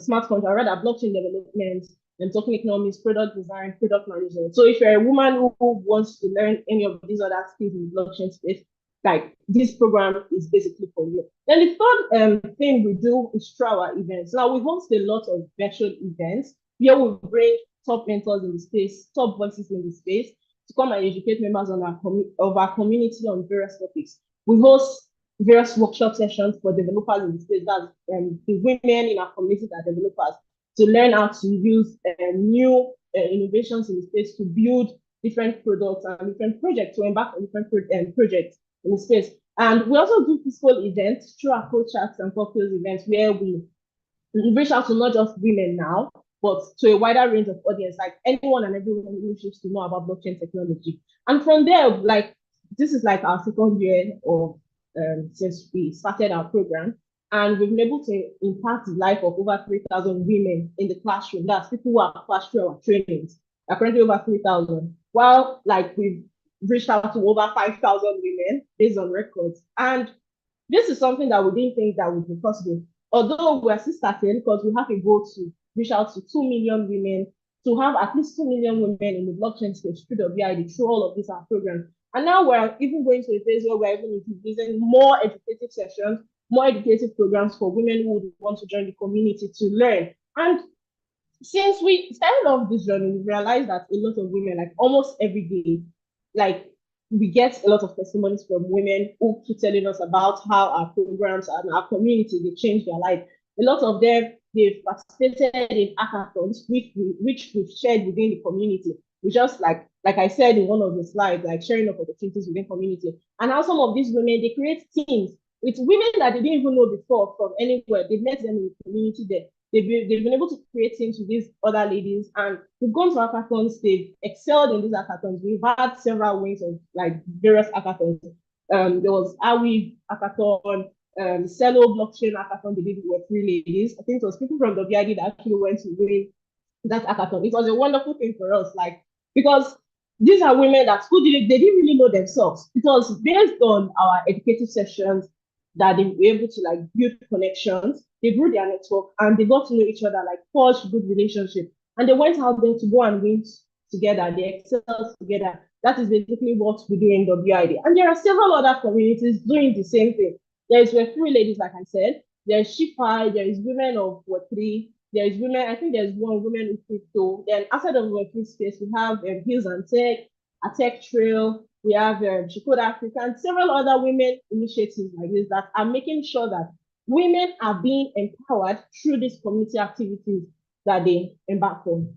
smart contract, or rather blockchain development, and token economics, product design, product management. So if you're a woman who wants to learn any of these other skills in the blockchain space, like this program is basically for you. Then the third thing we do is through our events. Now we host a lot of virtual events where we bring top mentors in the space, top voices in the space to come and educate members on our community on various topics. We host various workshop sessions for developers in the space, that's the women in our community that are developers, to learn how to use new innovations in the space to build different products and different projects, to embark on different projects in the space. And we also do physical events through our code chats and cocktails events, where we reach out to not just women now, but to a wider range of audience, like anyone and everyone who wishes to know about blockchain technology. And from there, like, this is like our second year of since we started our program, and we've been able to impact the life of over 3,000 women in the classroom. That's people who have passed through our trainings. Are currently over 3,000. While like we've reached out to over 5,000 women based on records. And this is something that we didn't think that would be possible. Although we're still starting, because we have a goal to reach out to 2 million women, to have at least 2 million women in the blockchain space through WID, through all of these our programs. And now we're even going to a phase where we're even introducing more educative sessions, more educative programs for women who would want to join the community to learn. And since we started off this journey, we realized that a lot of women, like almost every day, like we get a lot of testimonies from women who keep telling us about how our programs and our community, they changed their life. A lot of them, they've participated in hackathons, which we've shared within the community. We just like I said in one of the slides, like sharing of opportunities within community. And how some of these women, they create teams with women that they didn't even know before from anywhere. They met them in the community there. They've been able to create teams with these other ladies, and we've gone to hackathons. They've excelled in these hackathons. We've had several wins of like various hackathons. There was Awi hackathon, Cello blockchain hackathon. They did it with 3 ladies. I think it was people from the WID that actually went to win that hackathon. It was a wonderful thing for us, like, because these are women that they didn't really know themselves. It was based on our educative sessions that they were able to like build connections. They grew their network and they got to know each other, like forged good relationship. And they went out there to go and win together. They excelled together. That is basically what we do in WID. And there are several other communities doing the same thing. There is Web3 ladies, like I said. There is ShiFi. There is women of Web3. There is women. I think there's one women in crypto. Then outside of Web3 space, we have Hills and Tech, a Tech Trail. We have Shikoda Africa and several other women initiatives like this that are making sure that women are being empowered through these community activities that they embark on.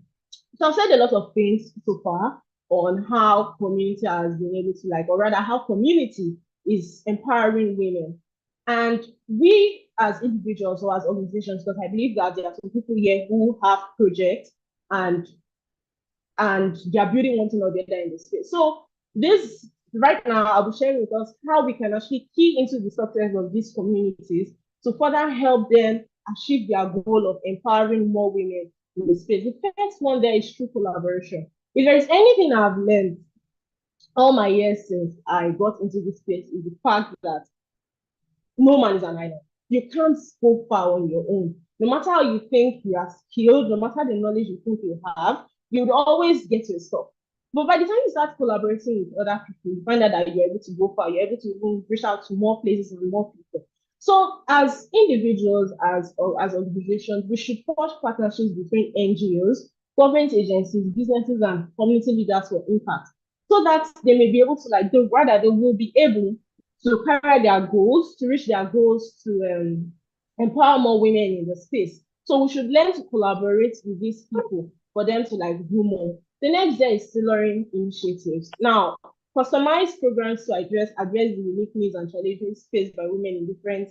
So I've said a lot of things so far on how community has been able to like, or rather how community is empowering women. And we as individuals or as organizations, because I believe that there are some people here who have projects and they are building one thing or the other in the space. So this right now, I'll be sharing with us how we can actually key into the success of these communities to further help them achieve their goal of empowering more women in the space. The first one there is true collaboration. If there is anything I've learned all my years since I got into this space, is the fact that no man is an island. You can't go far on your own. No matter how you think you are skilled, no matter the knowledge you think you have, you would always get your stuff. But by the time you start collaborating with other people, you find out that you're able to go far, you're able to even reach out to more places and more people. So as individuals, as organizations, we should forge partnerships between NGOs, government agencies, businesses, and community leaders for impact, so that they may be able to like do, rather they will be able to carry their goals, to reach their goals, to empower more women in the space. So we should learn to collaborate with these people for them to like do more. The next day is tailoring initiatives. Now, customized programs to address the unique needs and challenges faced by women in different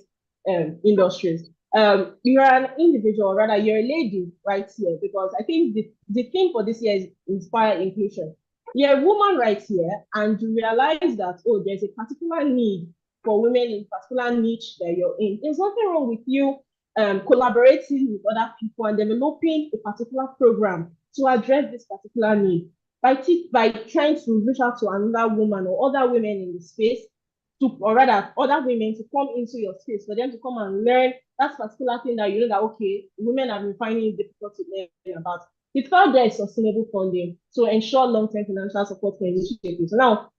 industries. You're an individual, rather you're a lady right here, because I think the theme for this year is inspire inclusion. You're a woman right here, and you realize that, oh, there's a particular need for women in particular niche that you're in. There's nothing wrong with you collaborating with other people and developing a particular program to address this particular need. By trying to reach out to another woman or other women in the space, or rather other women to come into your space, for them to come and learn that particular thing that you know that, okay, women have been finding it difficult to learn about. We felt there is sustainable funding to ensure long-term financial support for initiatives. Now,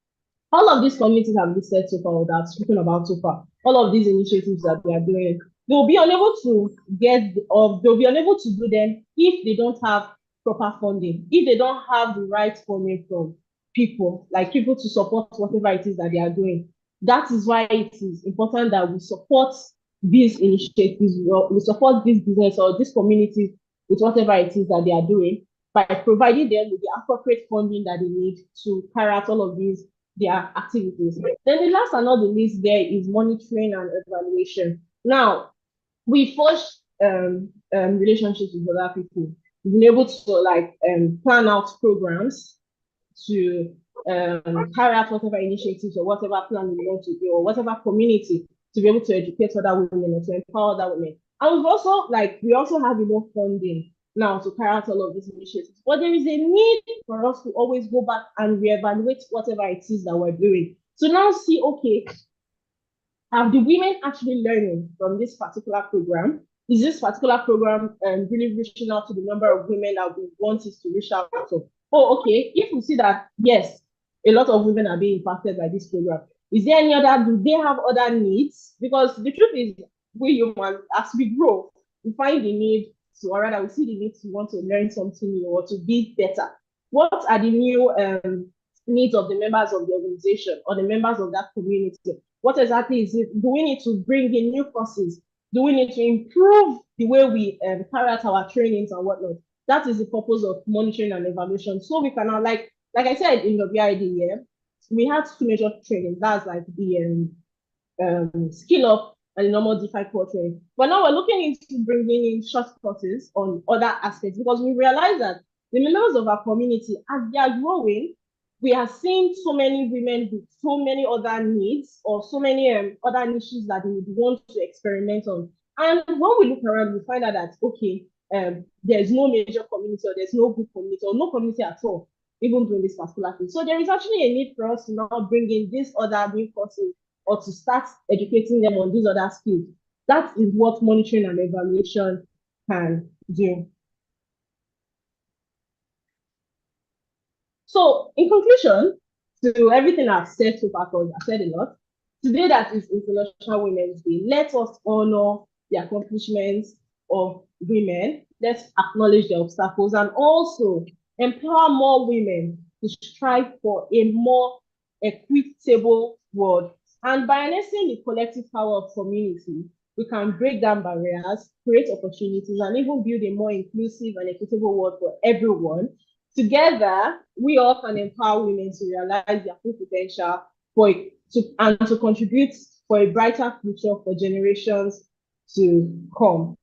all of these communities have listed so far, that I've spoken about so far, all of these initiatives that they are doing, they'll be unable to they'll be unable to do them if they don't have proper funding, if they don't have the right funding from people, like people to support whatever it is that they are doing. That is why it is important that we support these initiatives, we support this business or this community with whatever it is that they are doing by providing them with the appropriate funding that they need to carry out all of these their activities. Then the last and not the least there is monitoring and evaluation. Now, we forge relationships with other people. We've been able to plan out programs to carry out whatever initiatives or whatever plan we want to do, or whatever community, to be able to educate other women or to empower other women. And we also have enough funding now to carry out all of these initiatives. But there is a need for us to always go back and reevaluate whatever it is that we're doing. So now see, okay, have the women actually learning from this particular program? Is this particular program really reaching out to the number of women that we want it to reach out to? Oh, okay, if we see that, yes, a lot of women are being impacted by this program, is there any other, do they have other needs? Because the truth is, we humans, as we grow, we find the need to, or rather we see the need to want to learn something new or to be better. What are the new needs of the members of the organization or the members of that community? What exactly is it? Do we need to bring in new courses? Do we need to improve the way we carry out our trainings and whatnot? That is the purpose of monitoring and evaluation. So we can now, like I said in the BID here, we had two major trainings. That's like the skill up and the normal DeFi core training. But now we're looking into bringing in short courses on other aspects, because we realize that the members of our community, as they are growing, we are seeing so many women with so many other needs or so many other niches that they would want to experiment on. And when we look around, we find out that, okay, there's no major community, or there's no good community, or no community at all, even doing this particular thing. So there is actually a need for us to now bring in these other new courses, or to start educating them on these other skills. That is what monitoring and evaluation can do. So in conclusion, to everything I've said so far, because I've said a lot, today that is International Women's Day, let us honor the accomplishments of women. Let's acknowledge the obstacles and also empower more women to strive for a more equitable world. And by harnessing the collective power of community, we can break down barriers, create opportunities, and even build a more inclusive and equitable world for everyone. Together, we all can empower women to realize their full potential and to contribute for a brighter future for generations to come.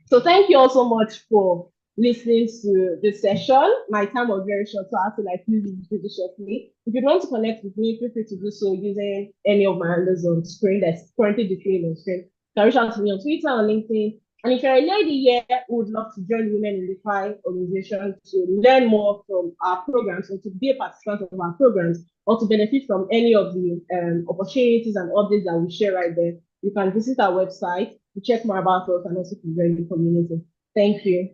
So thank you all so much for listening to this session. My time was very short, so I have to use it really shortly. If you want to connect with me, feel free to do so using any of my handles on screen that's currently displayed on screen. You can reach out to me on Twitter or LinkedIn. And if you're a lady here who would love to join Women in DeFi organization to learn more from our programs, or to be a participant of our programs, or to benefit from any of the opportunities and updates that we share right there, you can visit our website to check more about us and also to join the community. Thank you.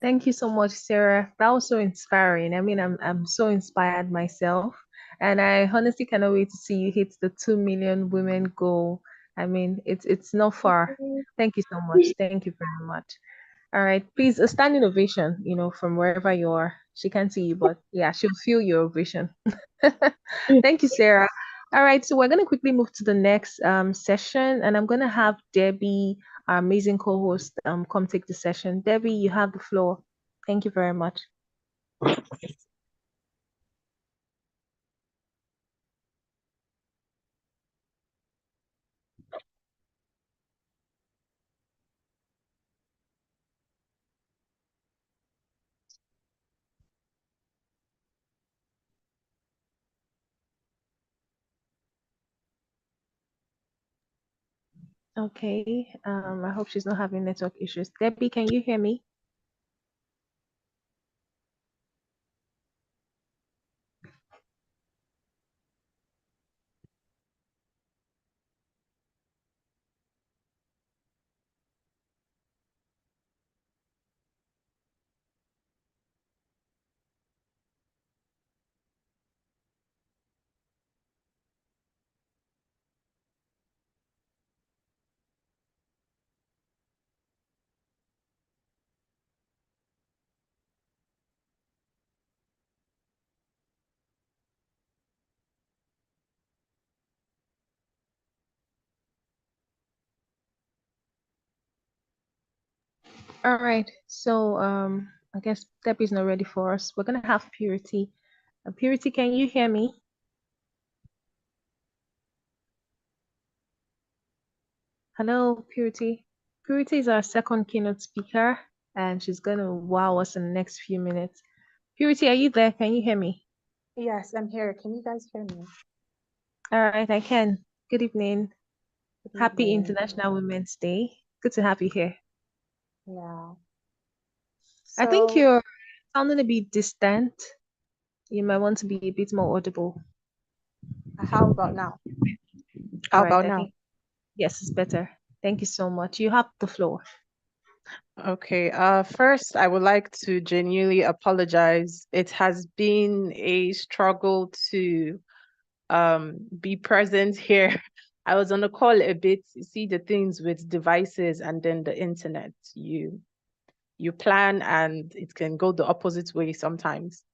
Thank you so much, Sarah. That was so inspiring. I mean, I'm so inspired myself, and I honestly cannot wait to see you hit the 2 million women goal. I mean, it's not far. Thank you so much. Thank you very much. All right, please, a standing ovation, from wherever you are. She can't see you, but yeah, she'll feel your ovation. Thank you, Sarah. All right, so we're going to quickly move to the next session, and I'm going to have Debbie, our amazing co-host, come take the session. Debbie, you have the floor. Thank you very much. Okay. I hope she's not having network issues. Debbie, can you hear me? All right. So I guess Debbie's not ready for us. We're gonna have Purity. Purity, can you hear me? Hello, Purity. Purity is our second keynote speaker, and she's gonna wow us in the next few minutes. Purity, are you there? Can you hear me? Yes, I'm here. Can you guys hear me? All right, I can. Good evening. Good Happy evening. International Women's Day. Good to have you here. Yeah. I think So, you're sounding a bit distant. You might want to be a bit more audible. how about now? All How right, about I now? think yes, it's better. Thank you so much. You have the floor. Okay. First, I would like to genuinely apologize. It has been a struggle to be present here. I was on a call a bit. You see the things with devices and then the internet. You plan and it can go the opposite way sometimes.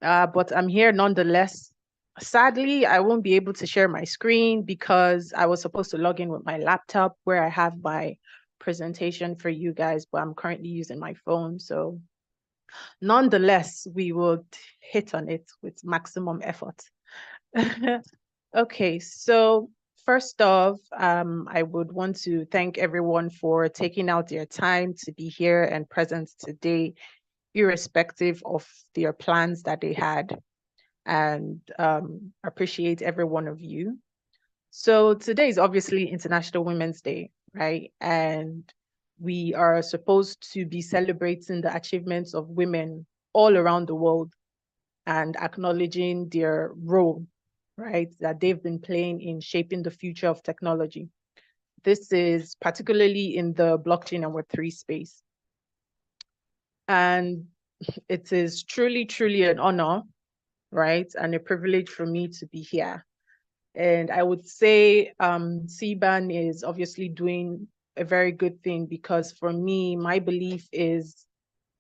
But I'm here nonetheless. Sadly, I won't be able to share my screen because I was supposed to log in with my laptop where I have my presentation for you guys, but I'm currently using my phone. So nonetheless, we will hit on it with maximum effort. Okay, so first off, I would want to thank everyone for taking out their time to be here and present today, irrespective of their plans that they had, and appreciate every one of you. So today is obviously International Women's Day, right? And we are supposed to be celebrating the achievements of women all around the world and acknowledging their role, right, that they've been playing in shaping the future of technology. This is particularly in the blockchain and Web3 space. And it is truly, truly an honor, right, and a privilege for me to be here. And I would say SiBAN is obviously doing a very good thing because for me, my belief is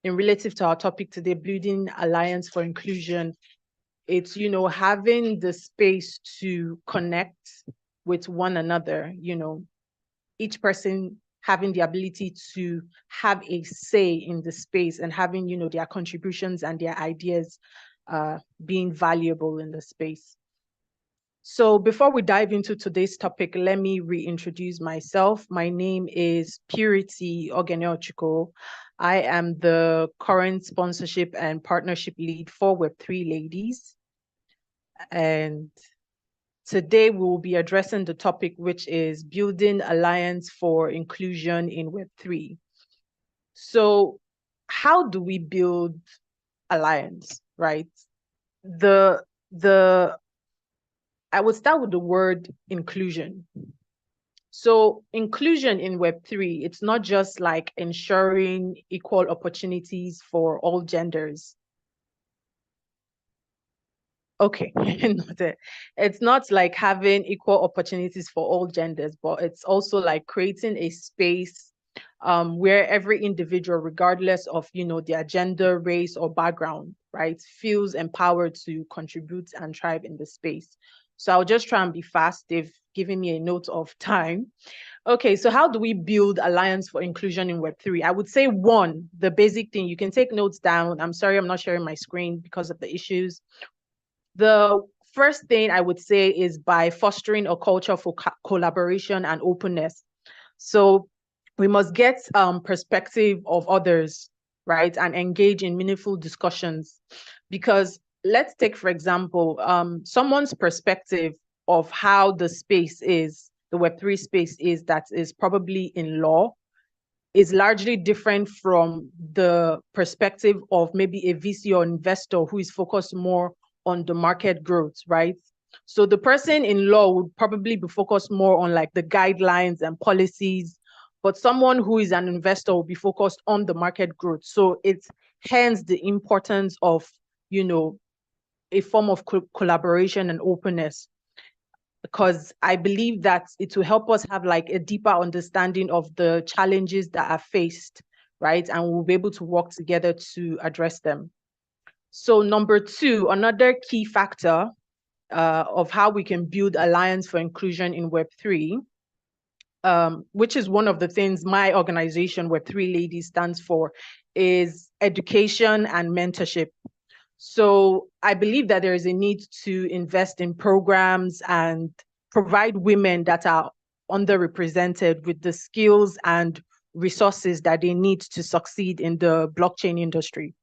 in relative to our topic today, building alliance for inclusion. It's, having the space to connect with one another, each person having the ability to have a say in the space and having, their contributions and their ideas being valuable in the space. So before we dive into today's topic, let me reintroduce myself. My name is Purity Ogeneochukwu. I am the current sponsorship and partnership lead for Web3 Ladies. And today we will be addressing the topic, which is building alliance for inclusion in Web3. So how do we build alliance, right? I would start with the word inclusion. So inclusion in Web3, it's not just like ensuring equal opportunities for all genders. Okay, it's not like having equal opportunities for all genders, but it's also like creating a space where every individual, regardless of, their gender, race, or background, right, feels empowered to contribute and thrive in the space. So I'll just try and be fast. They've given me a note of time. Okay, so how do we build alliance for inclusion in Web3? I would say one, the basic thing, you can take notes down. I'm sorry, I'm not sharing my screen because of the issues. The first thing I would say is by fostering a culture for collaboration and openness. So we must get perspective of others, right, and engage in meaningful discussions. Because let's take, for example, someone's perspective of how the space is the Web3 space is that is probably in law is largely different from the perspective of maybe a VC or investor who is focused more on the market growth, right? So the person in law would probably be focused more on like the guidelines and policies, but someone who is an investor will be focused on the market growth. So it's hence the importance of, you know, a form of collaboration and openness, because I believe that it will help us have like a deeper understanding of the challenges that are faced, right? And we'll be able to work together to address them. So number two, another key factor of how we can build alliance for inclusion in Web3, which is one of the things my organization, Web3 Ladies, stands for, is education and mentorship. So I believe that there is a need to invest in programs and provide women that are underrepresented with the skills and resources that they need to succeed in the blockchain industry,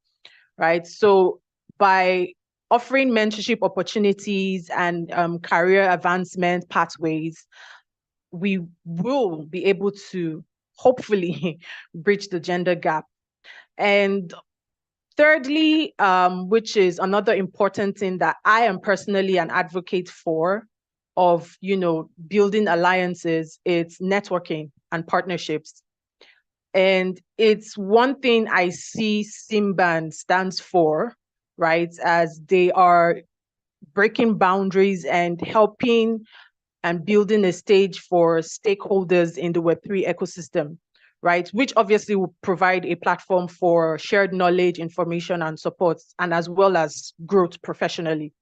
right? So by offering mentorship opportunities and career advancement pathways, we will be able to hopefully bridge the gender gap. And thirdly, which is another important thing that I am personally an advocate for, of, you know, building alliances, it's networking and partnerships. And it's one thing I see SiBAN stands for, right? As they are breaking boundaries and helping and building a stage for stakeholders in the Web3 ecosystem, right? Which obviously will provide a platform for shared knowledge, information, and support, and as well as growth professionally,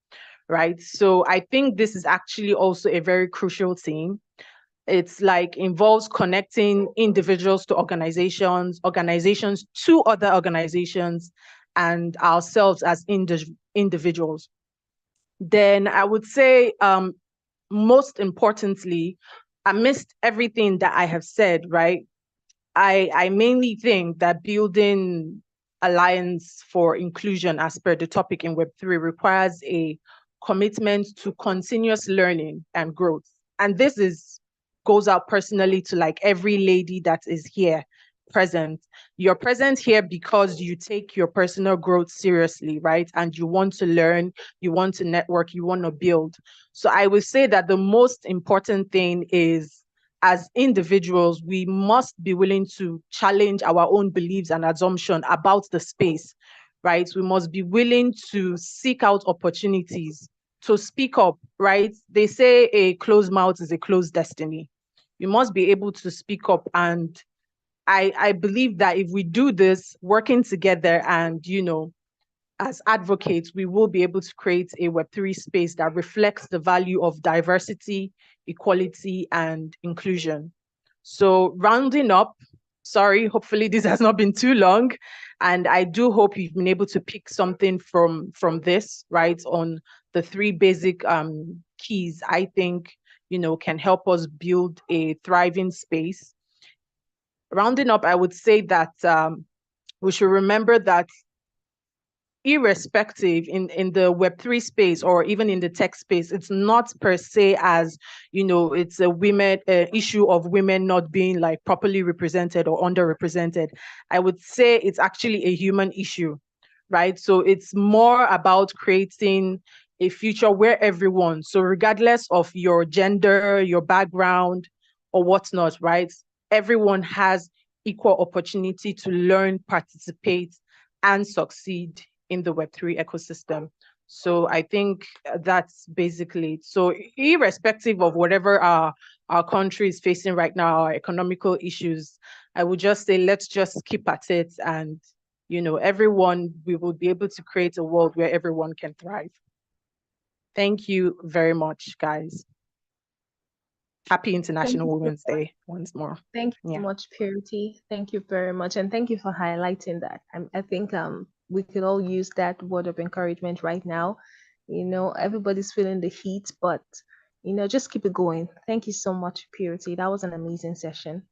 right? So I think this is actually also a very crucial thing. It's like involves connecting individuals to organizations, organizations to other organizations, and ourselves as individuals. Then I would say, most importantly, amidst everything that I have said, right, I mainly think that building alliance for inclusion, as per the topic in Web3, requires a commitment to continuous learning and growth. And this goes out personally to like every lady that is here present. You're present here because you take your personal growth seriously, right? And you want to learn, you want to network, you want to build. So I would say that the most important thing is, as individuals, we must be willing to challenge our own beliefs and assumptions about the space, right? We must be willing to seek out opportunities, to speak up, right? They say a closed mouth is a closed destiny. You must be able to speak up. And I believe that if we do this, working together and, you know, as advocates, we will be able to create a Web3 space that reflects the value of diversity, equality, and inclusion. So rounding up, sorry, hopefully this has not been too long. And I do hope you've been able to pick something from this, right, on the three basic keys I think, you know, can help us build a thriving space. Rounding up, I would say that we should remember that irrespective in the Web3 space or even in the tech space, it's not per se as, you know, it's a women issue of women not being like properly represented or underrepresented. I would say it's actually a human issue, right? So it's more about creating a future where everyone, so regardless of your gender, your background, or whatnot, right? Everyone has equal opportunity to learn, participate, and succeed in the Web3 ecosystem. So I think that's basically it. So irrespective of whatever our country is facing right now, our economical issues, I would just say, let's just keep at it. And, you know, everyone, we will be able to create a world where everyone can thrive. Thank you very much, guys. Happy International Women's Day once more. Thank you so much, Purity. Thank you very much. And thank you for highlighting that. I think we could all use that word of encouragement right now. You know, everybody's feeling the heat, but, you know, just keep it going. Thank you so much, Purity. That was an amazing session.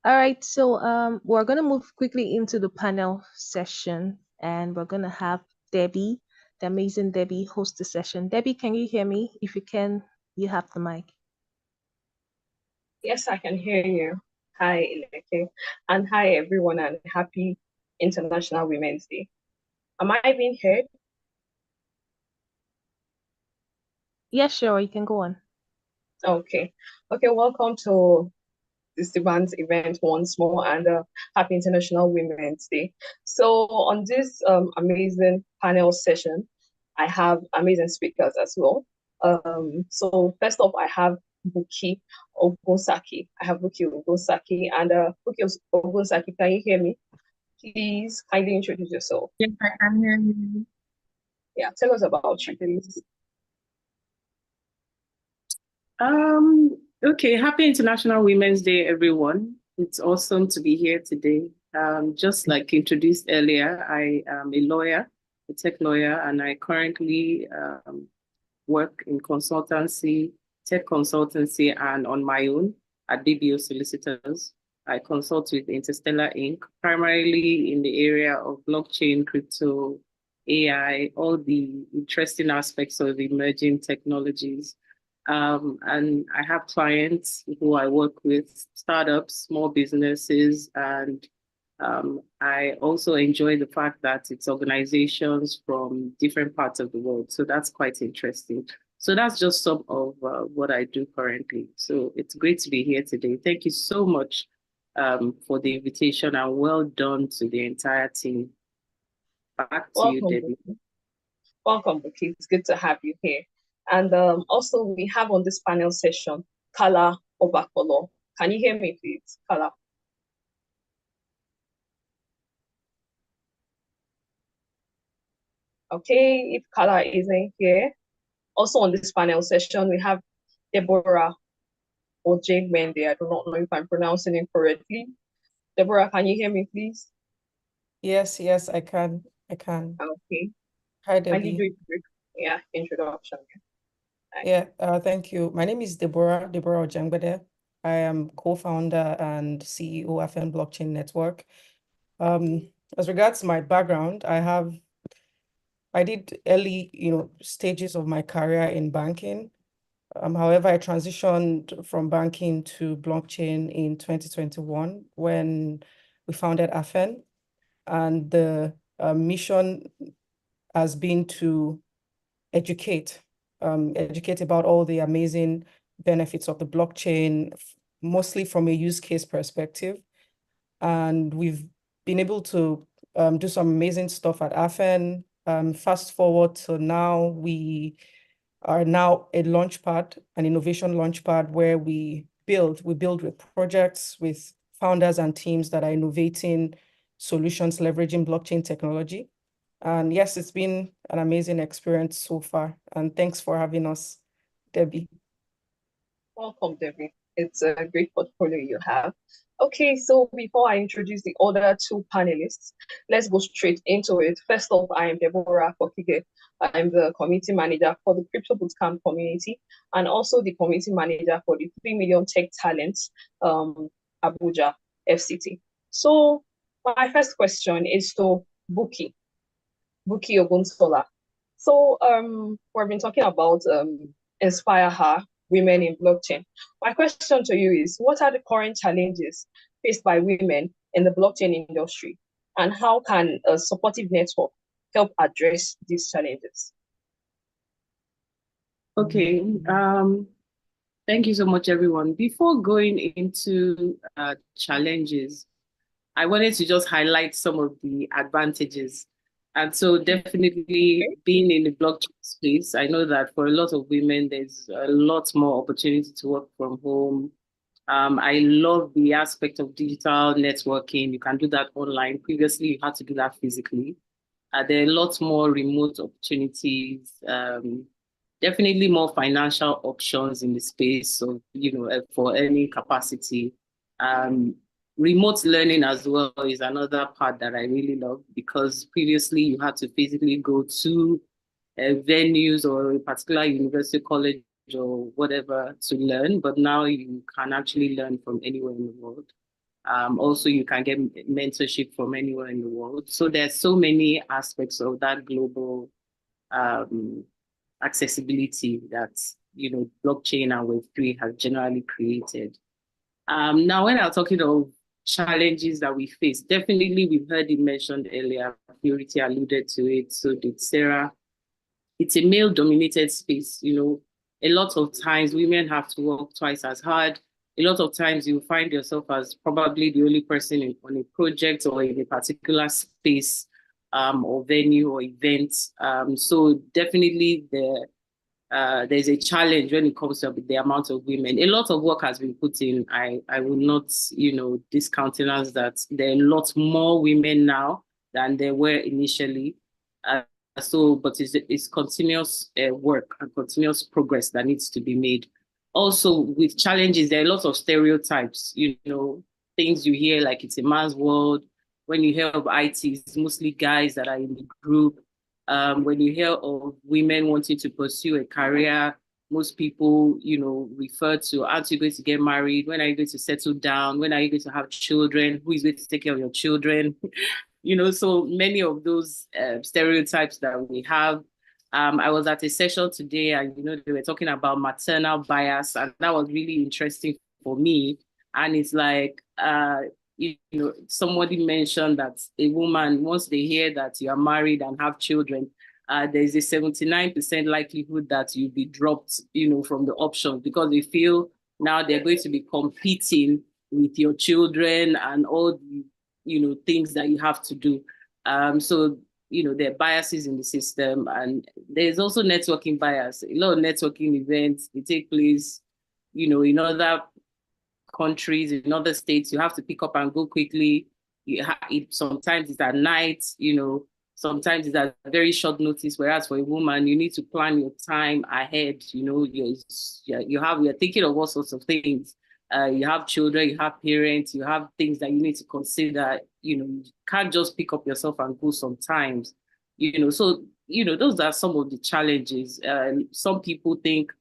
All right, so we're going to move quickly into the panel session, and we're going to have Debbie, the amazing Debbie, host the session. Debbie, can you hear me? If you can, you have the mic. Yes, I can hear you. Hi, Ileke. And hi, everyone, and happy International Women's Day. Am I being heard? Yes, sure, you can go on. Okay. Okay, welcome to the SiBAN's event once more, and happy International Women's Day. So on this amazing panel session, I have amazing speakers as well. So first off, I have Buki Ogosaki. I have Buki Ogosaki, and Buki Ogosaki, can you hear me? Please kindly introduce yourself. Yes, I can hear you. Yeah, tell us about you, please. Okay, happy International Women's Day, everyone. It's awesome to be here today. Just like introduced earlier, I am a lawyer, a tech lawyer, and I currently work in consultancy, tech consultancy, and on my own at BBO Solicitors. I consult with Interstellar Inc., primarily in the area of blockchain, crypto, AI, all the interesting aspects of emerging technologies. And I have clients who I work with, startups, small businesses, and I also enjoy the fact that it's organizations from different parts of the world. So that's quite interesting. So that's just some of what I do currently. So it's great to be here today. Thank you so much for the invitation, and well done to the entire team. Back to you, Welcome, Debbie. Buki. Welcome, Buki. It's good to have you here. And also, we have on this panel session, Kala Obakolo. Can you hear me, please, Kala? Okay, if Kala isn't here. Also on this panel session, we have Deborah or Jade Mende. I do not know if I'm pronouncing it correctly. Deborah, can you hear me, please? Yes, yes, I can. I can. Okay. Hi, Can you do Debbie. a quick, introduction? Yeah, thank you. My name is Deborah Ojangbede. I am co-founder and CEO of FN Blockchain Network. As regards my background, I did early, stages of my career in banking. However, I transitioned from banking to blockchain in 2021 when we founded AFEN, and the mission has been to educate about all the amazing benefits of the blockchain, mostly from a use case perspective. And we've been able to do some amazing stuff at AFEN. Fast forward to now, we are now a launchpad, an innovation launchpad where we build with projects with founders and teams that are innovating solutions leveraging blockchain technology. And yes, it's been an amazing experience so far. And thanks for having us, Debbie. Welcome, Debbie. It's a great portfolio you have. Okay, so before I introduce the other two panelists, let's go straight into it. First off, I am Deborah Kokige. I'm the community manager for the Crypto Bootcamp community and also the community manager for the 3 Million Tech Talents Abuja FCT. So my first question is to Buki Ogunsola. So we've been talking about Inspire Her, women in blockchain. My question to you is, what are the current challenges faced by women in the blockchain industry? And how can a supportive network help address these challenges? Okay. Thank you so much, everyone. Before going into challenges, I wanted to just highlight some of the advantages. And so definitely being in the blockchain space, I know that for a lot of women, there's a lot more opportunity to work from home. I love the aspect of digital networking. You can do that online. Previously, you had to do that physically. There are lots more remote opportunities, definitely more financial options in the space. So, for any capacity. Remote learning as well is another part that I really love, because previously you had to physically go to venues or a particular university, college, or whatever to learn, but now you can actually learn from anywhere in the world. Also, you can get mentorship from anywhere in the world. So there's so many aspects of that global accessibility that blockchain and Web3 have generally created. Now, when I'm talking of challenges that we face, definitely we've heard it mentioned earlier. Purity alluded to it, so did Sarah. It's a male-dominated space. A lot of times women have to work twice as hard. A lot of times you find yourself as probably the only person on a project or in a particular space or venue or event. So definitely there's a challenge when it comes to the amount of women. A lot of work has been put in. I will not, discountenance that there are a lot more women now than there were initially. But it's continuous work and continuous progress that needs to be made. Also, with challenges, there are lots of stereotypes, things you hear like it's a man's world. When you hear of IT, it's mostly guys that are in the group. When you hear of women wanting to pursue a career, most people, refer to, aren't you going to get married? When are you going to settle down? When are you going to have children? Who is going to take care of your children? So many of those stereotypes that we have. I was at a session today and, they were talking about maternal bias, and that was really interesting for me. And it's like, somebody mentioned that a woman, once they hear that you are married and have children, there's a 79% likelihood that you'll be dropped, from the option, because they feel now they're going to be competing with your children and all the things that you have to do. So, there are biases in the system, and there's also networking bias. A lot of networking events, they take place, in other countries, in other states. You have to pick up and go quickly. Sometimes it's at night, sometimes it's at very short notice, whereas for a woman, you need to plan your time ahead. You're thinking of all sorts of things. You have children, you have parents, you have things that you need to consider. You can't just pick up yourself and go sometimes. So those are some of the challenges. Some people think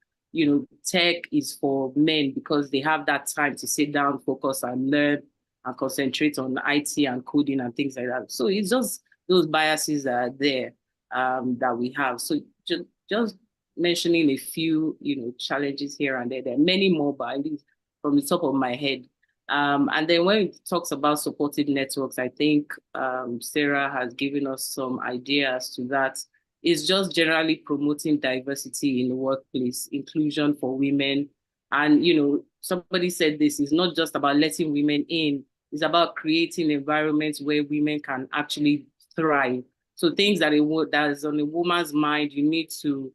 tech is for men because they have that time to sit down, focus, and learn and concentrate on IT and coding and things like that. So it's just those biases that are there that we have. So just mentioning a few, challenges here and there. There are many more, but at least from the top of my head. And then when it talks about supportive networks, I think Sarah has given us some ideas to that. It's just generally promoting diversity in the workplace, inclusion for women. And, somebody said this is not just about letting women in, it's about creating environments where women can actually thrive. So things that is on a woman's mind, you need to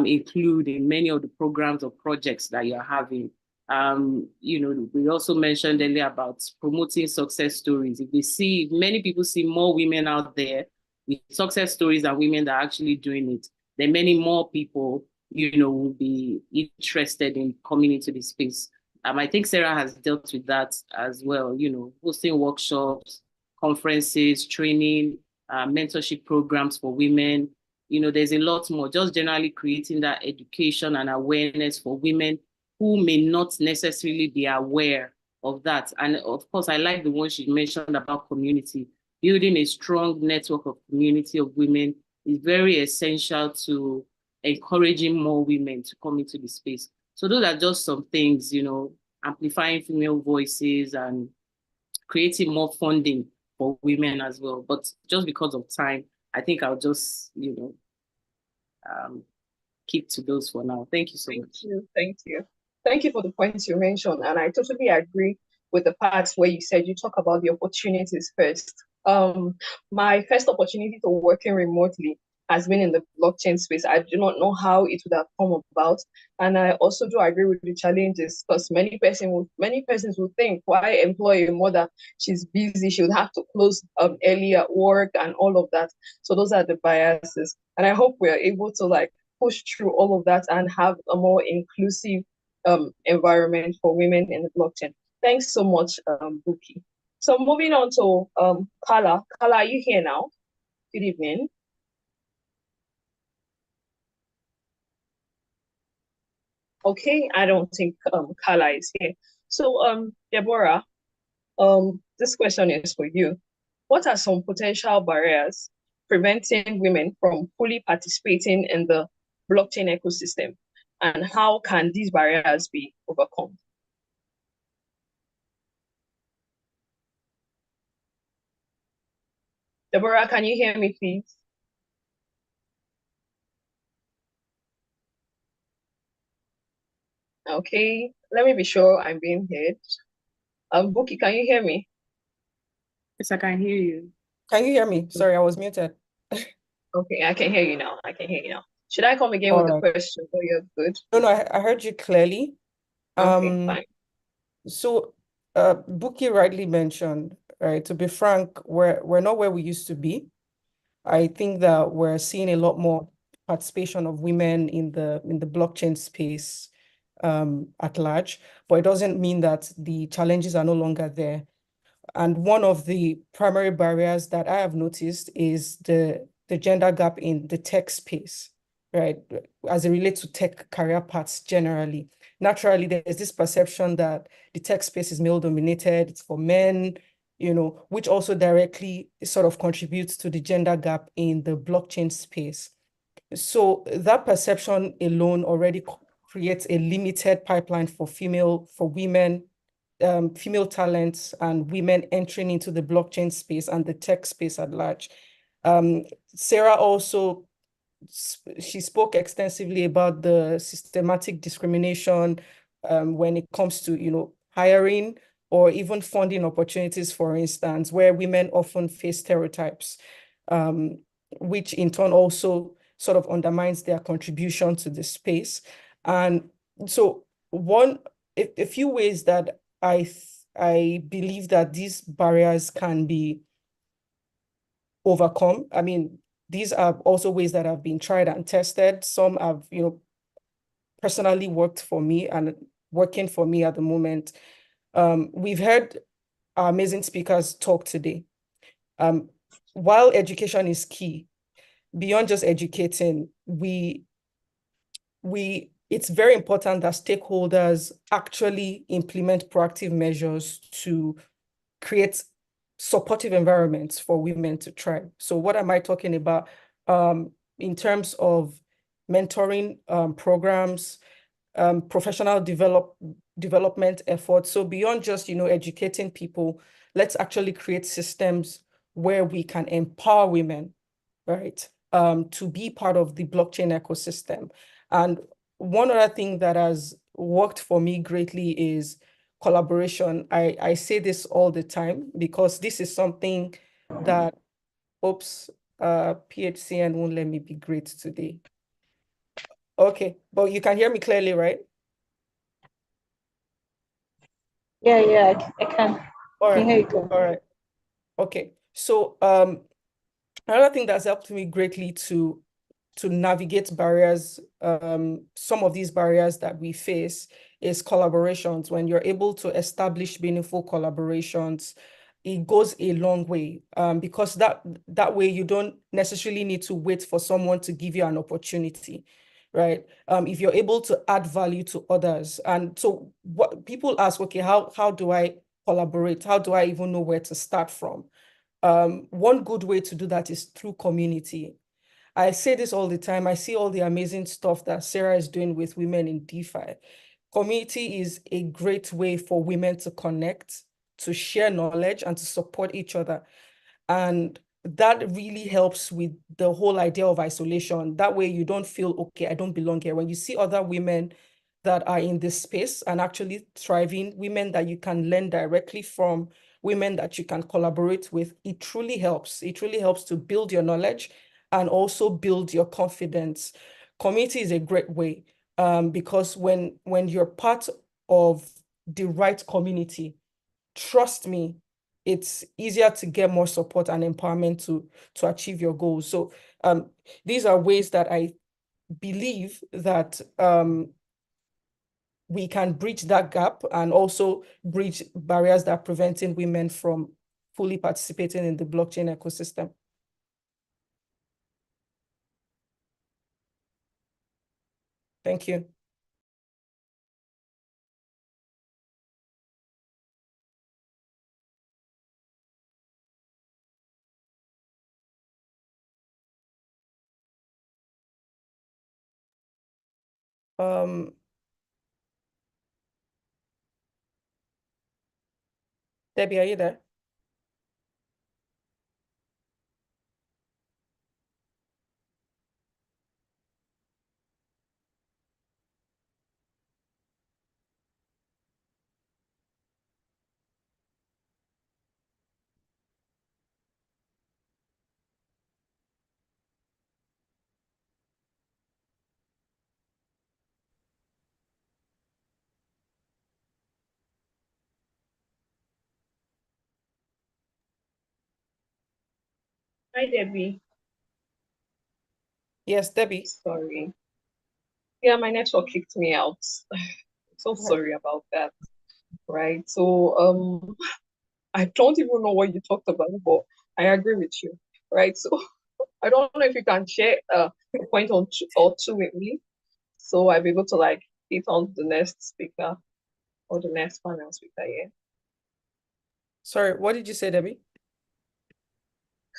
include in many of the programs or projects that you're having. We also mentioned earlier about promoting success stories. If many people see more women out there with success stories and women that are actually doing it, then many more people, will be interested in coming into the space. I think Sarah has dealt with that as well, hosting workshops, conferences, training, mentorship programs for women. There's a lot more, just generally creating that education and awareness for women who may not necessarily be aware of that. And of course, I like the one she mentioned about community. Building a strong network of community of women is very essential to encouraging more women to come into the space. So those are just some things, amplifying female voices and creating more funding for women as well. But just because of time, I think I'll just, keep to those for now. Thank you so much. Thank you. Thank you for the points you mentioned. And I totally agree with the parts where you said you talk about the opportunities first. My first opportunity for working remotely has been in the blockchain space. I do not know how it would have come about. And I also do agree with the challenges, because many persons will think, why employ a mother? She's busy, she would have to close early at work and all of that. So those are the biases. And I hope we're able to push through all of that and have a more inclusive environment for women in the blockchain. Thanks so much, Buki. So moving on to Kala. Kala, are you here now? Good evening. Okay, I don't think Kala is here. So Deborah, this question is for you. What are some potential barriers preventing women from fully participating in the blockchain ecosystem? And how can these barriers be overcome? Deborah, can you hear me, please? Okay, let me be sure I'm being heard. Buki, can you hear me? Yes, I can hear you. Can you hear me? Sorry, I was muted. Okay, I can hear you now. I can hear you now. Should I come again All with the right. question? Oh, you're good. No, I heard you clearly. Okay, fine. So Buki rightly mentioned, right? To be frank, we're not where we used to be. I think that we're seeing a lot more participation of women in the blockchain space at large, but it doesn't mean that the challenges are no longer there. And one of the primary barriers that I have noticed is the gender gap in the tech space, right? As it relates to tech career paths generally. Naturally, there's this perception that the tech space is male dominated, it's for men, which also directly sort of contributes to the gender gap in the blockchain space. So that perception alone already creates a limited pipeline for women, female talents and women entering into the blockchain space and the tech space at large. Sarah also, she spoke extensively about the systematic discrimination when it comes to, hiring or even funding opportunities, for instance, where women often face stereotypes, which in turn also sort of undermines their contribution to the space. And so a few ways that I believe that these barriers can be overcome. I mean, these are also ways that have been tried and tested. Some have, personally worked for me and working for me at the moment. We've heard our amazing speakers talk today. While education is key, beyond just educating, it's very important that stakeholders actually implement proactive measures to create supportive environments for women to thrive. So what am I talking about? In terms of mentoring programs, professional development efforts. So beyond just, educating people, let's actually create systems where we can empower women, right, to be part of the blockchain ecosystem. And one other thing that has worked for me greatly is collaboration. I say this all the time because this is something that, PHCN won't let me be great today. Okay, but you can hear me clearly, right? Yeah, I can. All Can right, hear you. all right. Okay, so another thing that's helped me greatly to navigate barriers, some of these barriers that we face is collaborations. When you're able to establish meaningful collaborations, it goes a long way, because that way you don't necessarily need to wait for someone to give you an opportunity, right? If you're able to add value to others. And so what people ask, okay, how do I collaborate? How do I even know where to start from? One good way to do that is through community. I say this all the time. I see all the amazing stuff that Sarah is doing with women in DeFi. Community is a great way for women to connect, to share knowledge, and to support each other. And that really helps with the whole idea of isolation. That way you don't feel, okay, I don't belong here. When you see other women that are in this space and actually thriving, women that you can learn directly from, women that you can collaborate with, it truly helps. It really helps to build your knowledge and also build your confidence. Community is a great way, because when you're part of the right community, trust me, it's easier to get more support and empowerment to achieve your goals. So these are ways that I believe that we can bridge that gap and also bridge barriers that are preventing women from fully participating in the blockchain ecosystem. Thank you. Debbie, are you there? Hi, Debbie. Yes, Debbie. Sorry. Yeah, my network kicked me out. So sorry about that. Right. So I don't even know what you talked about, but I agree with you. Right. So I don't know if you can share a point on or two with me. So I'll be able to like hit on the next speaker or the next panel speaker, yeah. Sorry, what did you say, Debbie?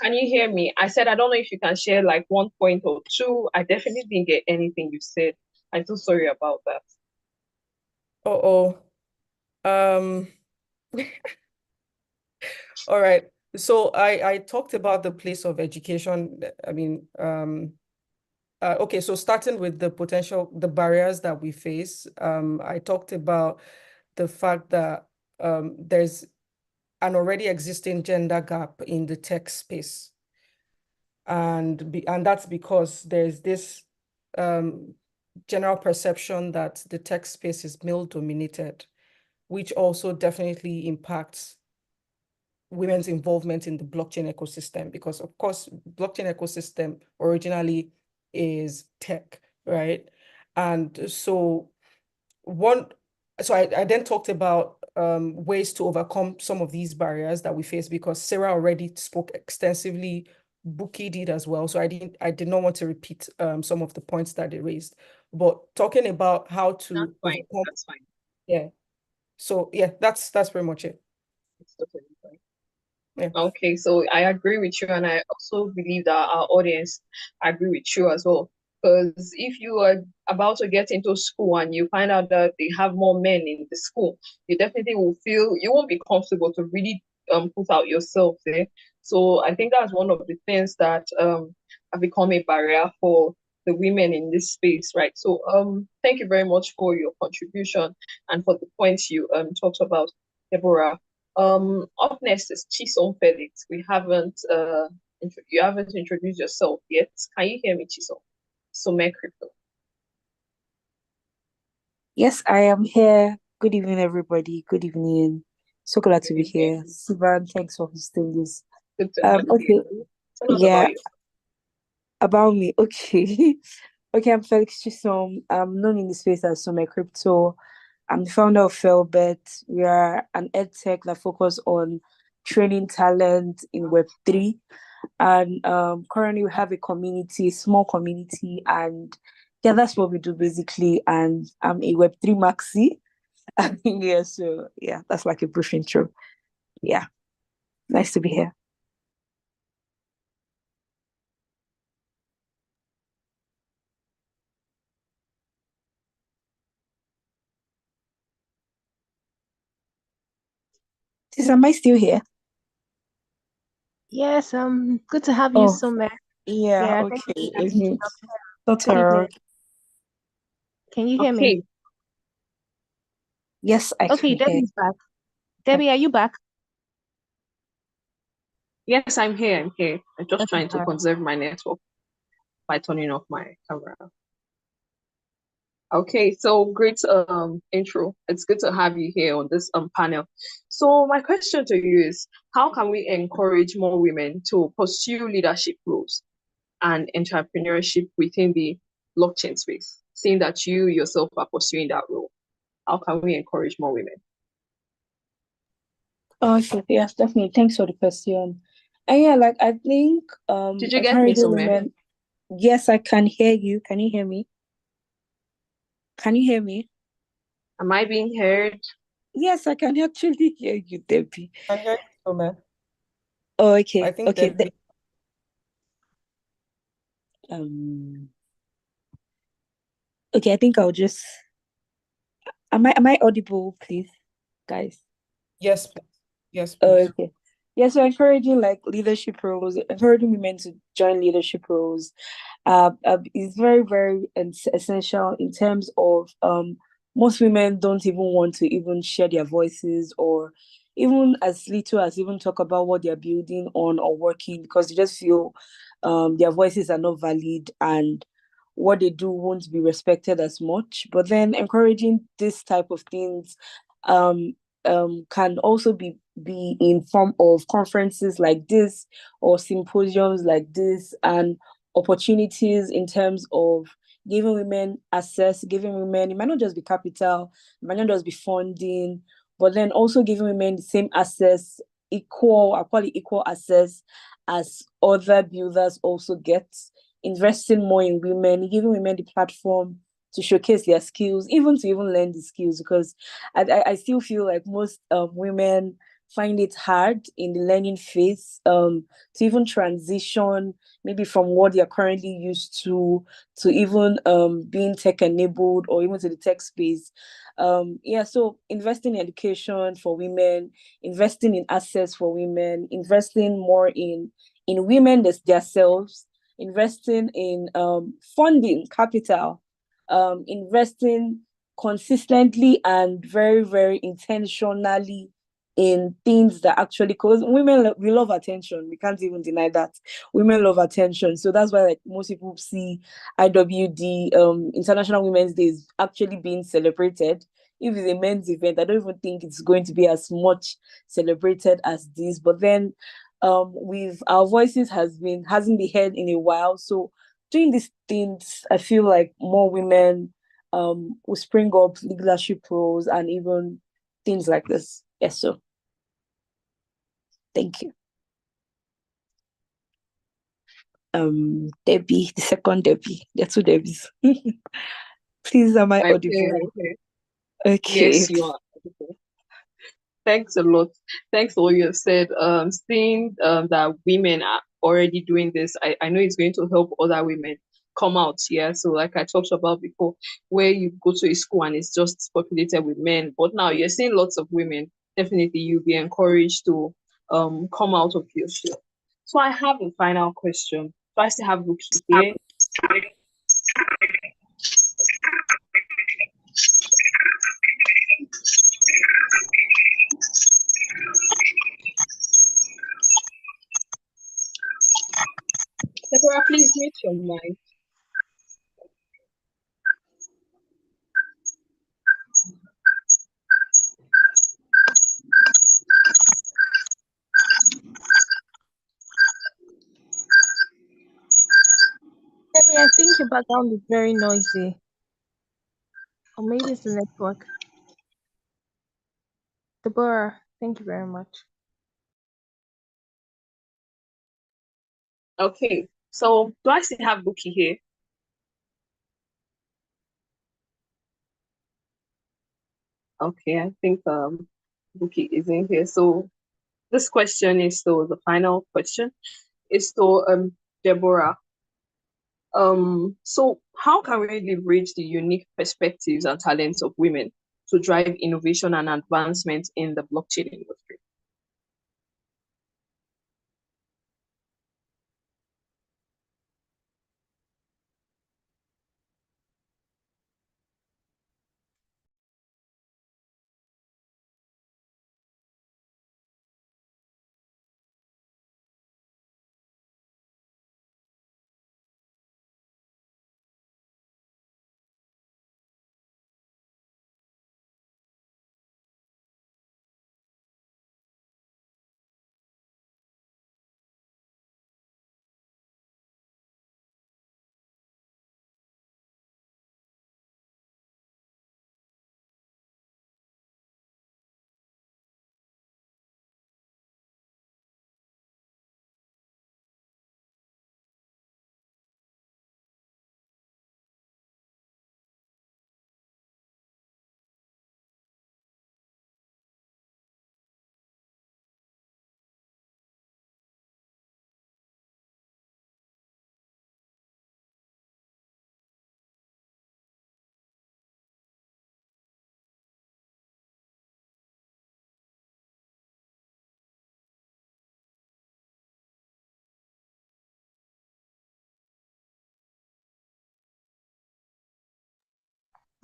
Can you hear me? I said I don't know if you can share like one point or two. I definitely didn't get anything you said. I'm so sorry about that. Uh-oh. All right. So I talked about the place of education. I mean, okay, so starting with the barriers that we face, I talked about the fact that there's an already existing gender gap in the tech space. And that's because there's this general perception that the tech space is male dominated, which also definitely impacts women's involvement in the blockchain ecosystem, because of course, blockchain ecosystem originally is tech, right? And so I then talked about ways to overcome some of these barriers that we face, because Sarah already spoke extensively, Buki did as well. So I did not want to repeat some of the points that they raised, but talking about how to That's fine. overcome, That's fine. yeah. So yeah, that's pretty much it. It's totally fine. Yeah. Okay, so I agree with you, and I also believe that our audience agree with you as well. Because if you are about to get into school and you find out that they have more men in the school, you definitely will feel you won't be comfortable to really put out yourself there. So I think that's one of the things that have become a barrier for the women in this space, right? So thank you very much for your contribution and for the points you talked about, Deborah. Up next is Chisom Felix. You haven't introduced yourself yet. Can you hear me, Chisom? Sumer Crypto. Yes, I am here. Good evening, everybody. Good evening. So glad to be Good evening. here. SiBAN, thanks for hosting this. Good to have Okay, you. Tell us yeah, about you. about me. Okay. Okay, I'm Felix Chisom. I'm known in the space as Sumer Crypto. I'm the founder of Felbet. We are an ed tech that focus on training talent in Web3. And currently we have a community, small community, and yeah, that's what we do basically. And I'm a Web3 maxi. Yeah, so yeah, that's like a brief intro. Yeah, nice to be here. Sis, am I still here? Yes, good to have you, Oh, Sumer. yeah, Thank okay. you. Evening. Good evening. Can you hear me? Okay. Yes, I Okay, can hear. Debbie's back. Debbie, are you back? Yes, I'm here. I'm here. I'm just Okay, trying to sorry. conserve my network by turning off my camera. Okay, so great intro. It's good to have you here on this panel. So my question to you is, how can we encourage more women to pursue leadership roles and entrepreneurship within the blockchain space, seeing that you yourself are pursuing that role? How can we encourage more women? Okay, yes, definitely. Thanks for the question. And yeah, like I think Did you get me, encouraging Sumer? women. Yes, I can hear you. Can you hear me? Can you hear me? Am I being heard? Yes, I can actually hear you, Debbie. I hear you, Sumer. Oh, I okay. think Okay. Debbie. Okay, I think I'll just am I audible, please, guys? Yes, please. Yes, Oh, please. okay. Yeah, so encouraging like leadership roles, encouraging women to join leadership roles, is very, very essential in terms of most women don't even want to even share their voices or even as little as even talk about what they're building on or working because they just feel their voices are not valid and what they do won't be respected as much. But then encouraging this type of things can also be be in form of conferences like this or symposiums like this, and opportunities in terms of giving women access, giving women, it might not just be capital, it might not just be funding, but then also giving women the same access, equal, I call it equal access as other builders also get, investing more in women, giving women the platform to showcase their skills, even to even learn the skills, because I still feel like most women find it hard in the learning phase to even transition maybe from what they're currently used to even being tech enabled or even to the tech space. Yeah, so investing in education for women, investing in access for women, investing more in women themselves, investing in funding capital, investing consistently and very, very intentionally in things that actually, because women, we love attention. We can't even deny that. Women love attention. So that's why like most people see IWD, International Women's Day, is actually being celebrated. If it's a men's event, I don't even think it's going to be as much celebrated as this. But then with our voices hasn't been heard in a while. So doing these things, I feel like more women will spring up leadership roles and even things like this. Yes, so thank you. Debbie, the second Debbie. There are two Debbies. Please, am I audible? Okay. Yes, you are. Thanks a lot. Thanks for what you have said. Seeing that women are already doing this, I know it's going to help other women come out here. So like I talked about before, where you go to a school and it's just populated with men, but now you're seeing lots of women, definitely you'll be encouraged to come out of your shell. So I have a final question. So I still have Ruki here. Deborah, please mute your mic. Debbie, I think your background is very noisy. Or maybe it's the network. Deborah, thank you very much. Okay, so do I still have Buki here? Okay, I think Buki is in here. So this question is still the final question. Is to Deborah. So how can we leverage the unique perspectives and talents of women to drive innovation and advancement in the blockchain industry?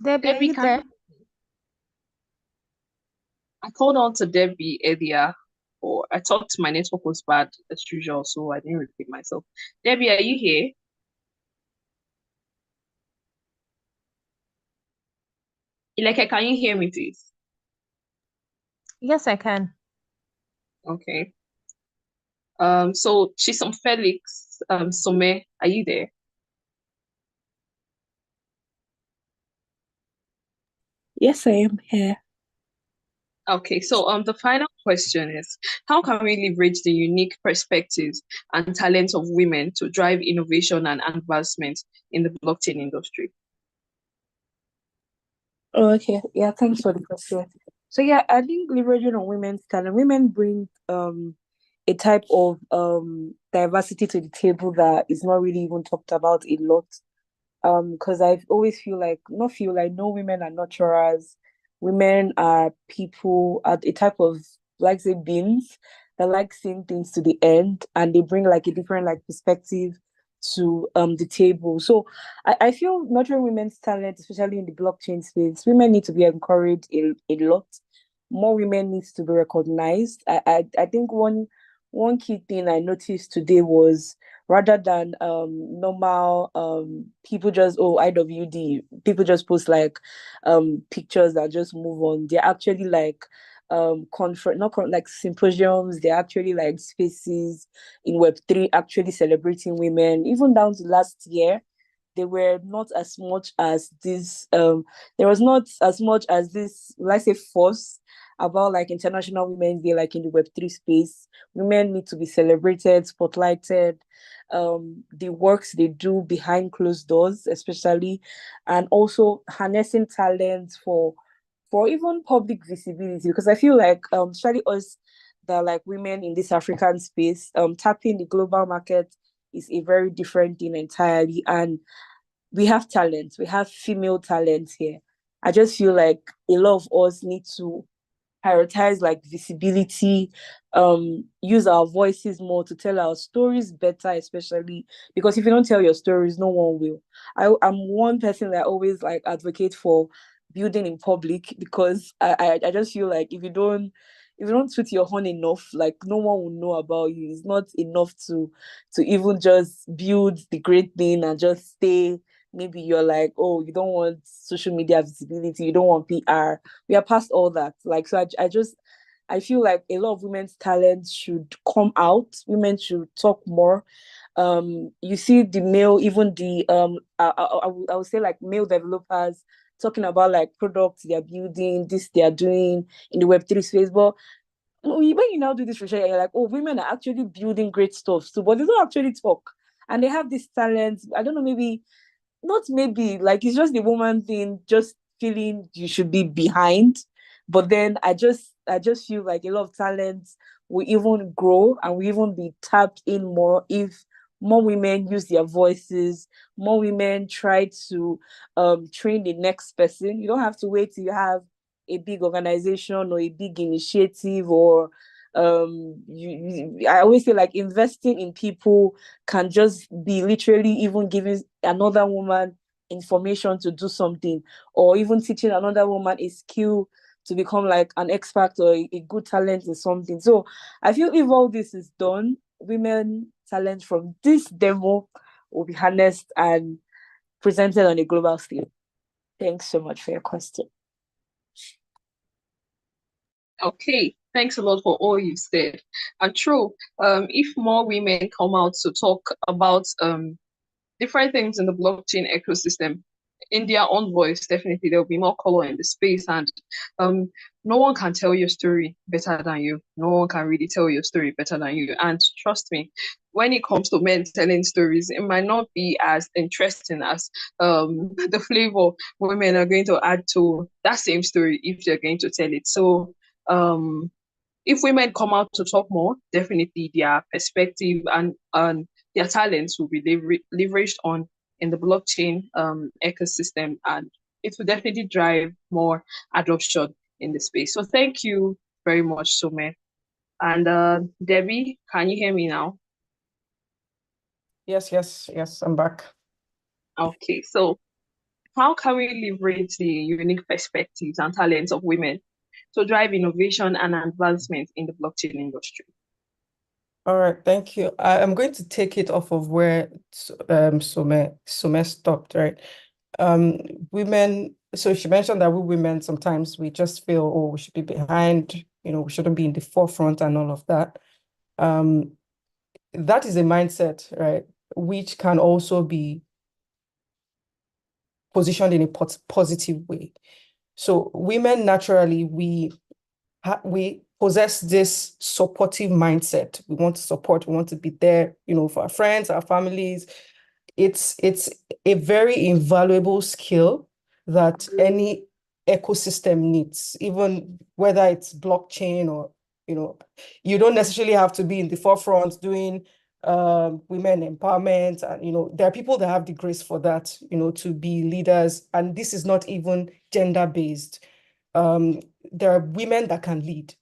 Debbie, are you there? I called on to Debbie earlier, or I thought my network was bad as usual, so I didn't repeat myself. Debbie, are you here? Ileke, can you hear me, please? Yes, I can. Okay. So Chisom Felix, Some, are you there? Yes, I am here. Okay, so the final question is, how can we leverage the unique perspectives and talents of women to drive innovation and advancement in the blockchain industry? Oh, okay. Yeah, thanks for the question. So yeah, I think leveraging on women's talent, women bring a type of diversity to the table that is not really even talked about a lot. Because I always no women are nurturers. Women are people, are a type of, like, say, beings that like seeing things to the end, and they bring like a different like perspective to the table. So I feel nurturing women's talent, especially in the blockchain space, women need to be encouraged a lot. More women needs to be recognized. I think one key thing I noticed today was, rather than normal people just, oh, IWD, people just post like pictures that just move on. They're actually like conference, like symposiums. They're actually like spaces in Web3 actually celebrating women. Even down to last year, they were not as much as this there was not as much as this, let's say, force about like International Women's Day, like in the Web3 space. Women need to be celebrated, spotlighted, the works they do behind closed doors, especially, and also harnessing talent for even public visibility. Because I feel like especially us that like women in this African space, tapping the global market is a very different thing entirely. And we have talent, we have female talent here. I just feel like a lot of us need to prioritize like visibility, use our voices more to tell our stories better, especially because if you don't tell your stories, no one will. I'm one person that always like advocate for building in public, because I just feel like if you don't toot your horn enough, like no one will know about you. It's not enough to even just build the great thing and just stay. Maybe you're like, oh, you don't want social media visibility, you don't want PR. We are past all that. Like, so I feel like a lot of women's talents should come out. Women should talk more. You see the male, even the I would say like male developers talking about like products they're building, this they are doing in the Web3 space. But when you now do this research, you're like, oh, women are actually building great stuff too, but they don't actually talk. And they have this talent. I don't know, maybe not, maybe like it's just the woman thing, just feeling you should be behind. But then I just feel like a lot of talents will even grow and will even be tapped in more if more women use their voices, more women try to train the next person. You don't have to wait till you have a big organization or a big initiative, or I always say like investing in people can just be literally even giving another woman information to do something, or even teaching another woman a skill to become like an expert or a good talent in something. So I feel if all this is done, women talent from this demo will be harnessed and presented on a global scale. Thanks so much for your question. Okay, thanks a lot for all you said. And true, if more women come out to talk about different things in the blockchain ecosystem in their own voice, definitely there'll be more color in the space. And no one can tell your story better than you. No one can really tell your story better than you. And trust me, when it comes to men telling stories, it might not be as interesting as the flavor women are going to add to that same story if they're going to tell it. So if women come out to talk more, definitely their perspective and their talents will be leveraged on in the blockchain ecosystem, and it will definitely drive more adoption in the space. So thank you very much, Some. And Debbie, can you hear me now? Yes, I'm back. Okay, so how can we leverage the unique perspectives and talents of women to drive innovation and advancement in the blockchain industry? All right, thank you. I'm going to take it off of where Some stopped, right? Women, so she mentioned that we women sometimes we just feel, oh, we should be behind, we shouldn't be in the forefront and all of that. That is a mindset, right, which can also be positioned in a positive way. So women naturally, we possess this supportive mindset. We want to support, we want to be there, for our friends, our families. It's a very invaluable skill that any ecosystem needs, even whether it's blockchain or, you don't necessarily have to be in the forefront doing women empowerment. And, there are people that have the grace for that, to be leaders. And this is not even gender-based. There are women that can lead.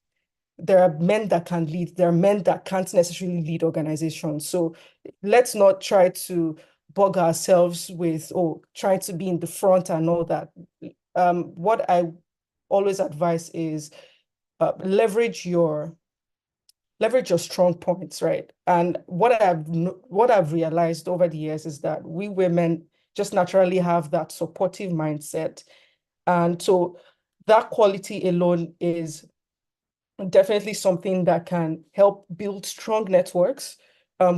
There are men that can lead. There are men that can't necessarily lead organizations. So let's not try to bug ourselves with, trying to be in the front and all that. What I always advise is leverage your strong points, right? And what I've realized over the years is that we women just naturally have that supportive mindset. And so that quality alone is definitely something that can help build strong networks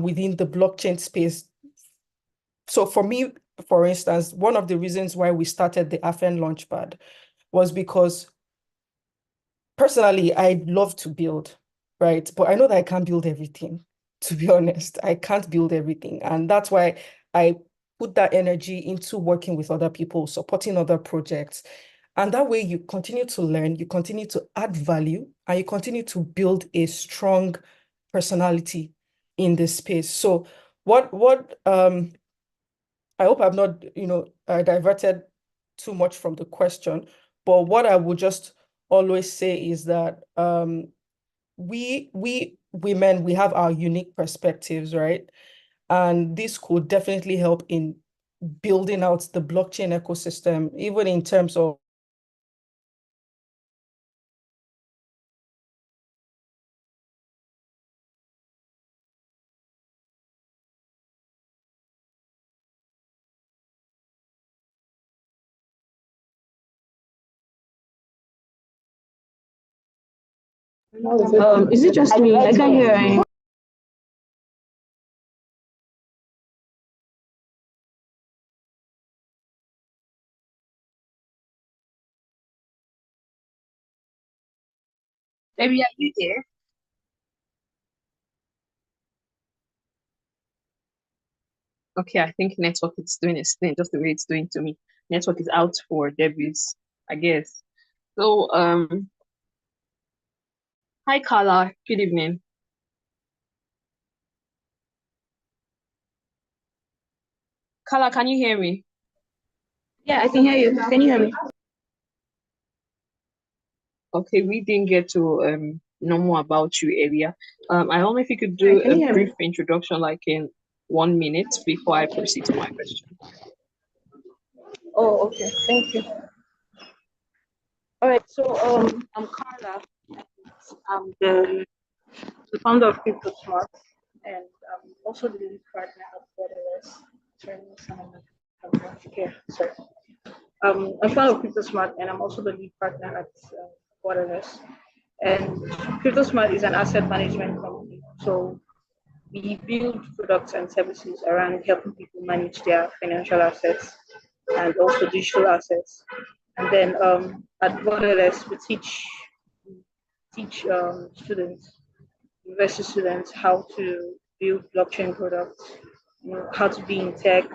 within the blockchain space. So for me, for instance, one of the reasons why we started the AFN Launchpad was because personally, I love to build, right? But I know that I can't build everything, to be honest. I can't build everything. And that's why I put that energy into working with other people, supporting other projects. And that way you continue to learn, you continue to add value, and you continue to build a strong personality in this space. So I hope I've not, diverted too much from the question, but what I would just always say is that we women, we have our unique perspectives, right? And this could definitely help in building out the blockchain ecosystem, even in terms of Is it just me? I can't hear any. Maybe are you there? Okay, I think network is doing its thing just the way it's doing to me. Network is out for debuts, I guess. So, hi Carla, good evening. Carla, can you hear me? Yeah, I can hear you. Can you hear me? Okay, we didn't get to know more about you earlier. I don't know if you could do Can you a hear brief me? introduction, like in 1 minute, before I proceed to my question. Oh, okay. Thank you. All right. So, I'm Carla. I'm the founder of CryptoSmart, and I'm also the lead partner at Borderless. Sorry. I'm founder of CryptoSmart, and I'm also the lead partner at Borderless. And CryptoSmart is an asset management company. So we build products and services around helping people manage their financial assets and also digital assets. And then at Borderless, we teach students, university students, how to build blockchain products, how to be in tech,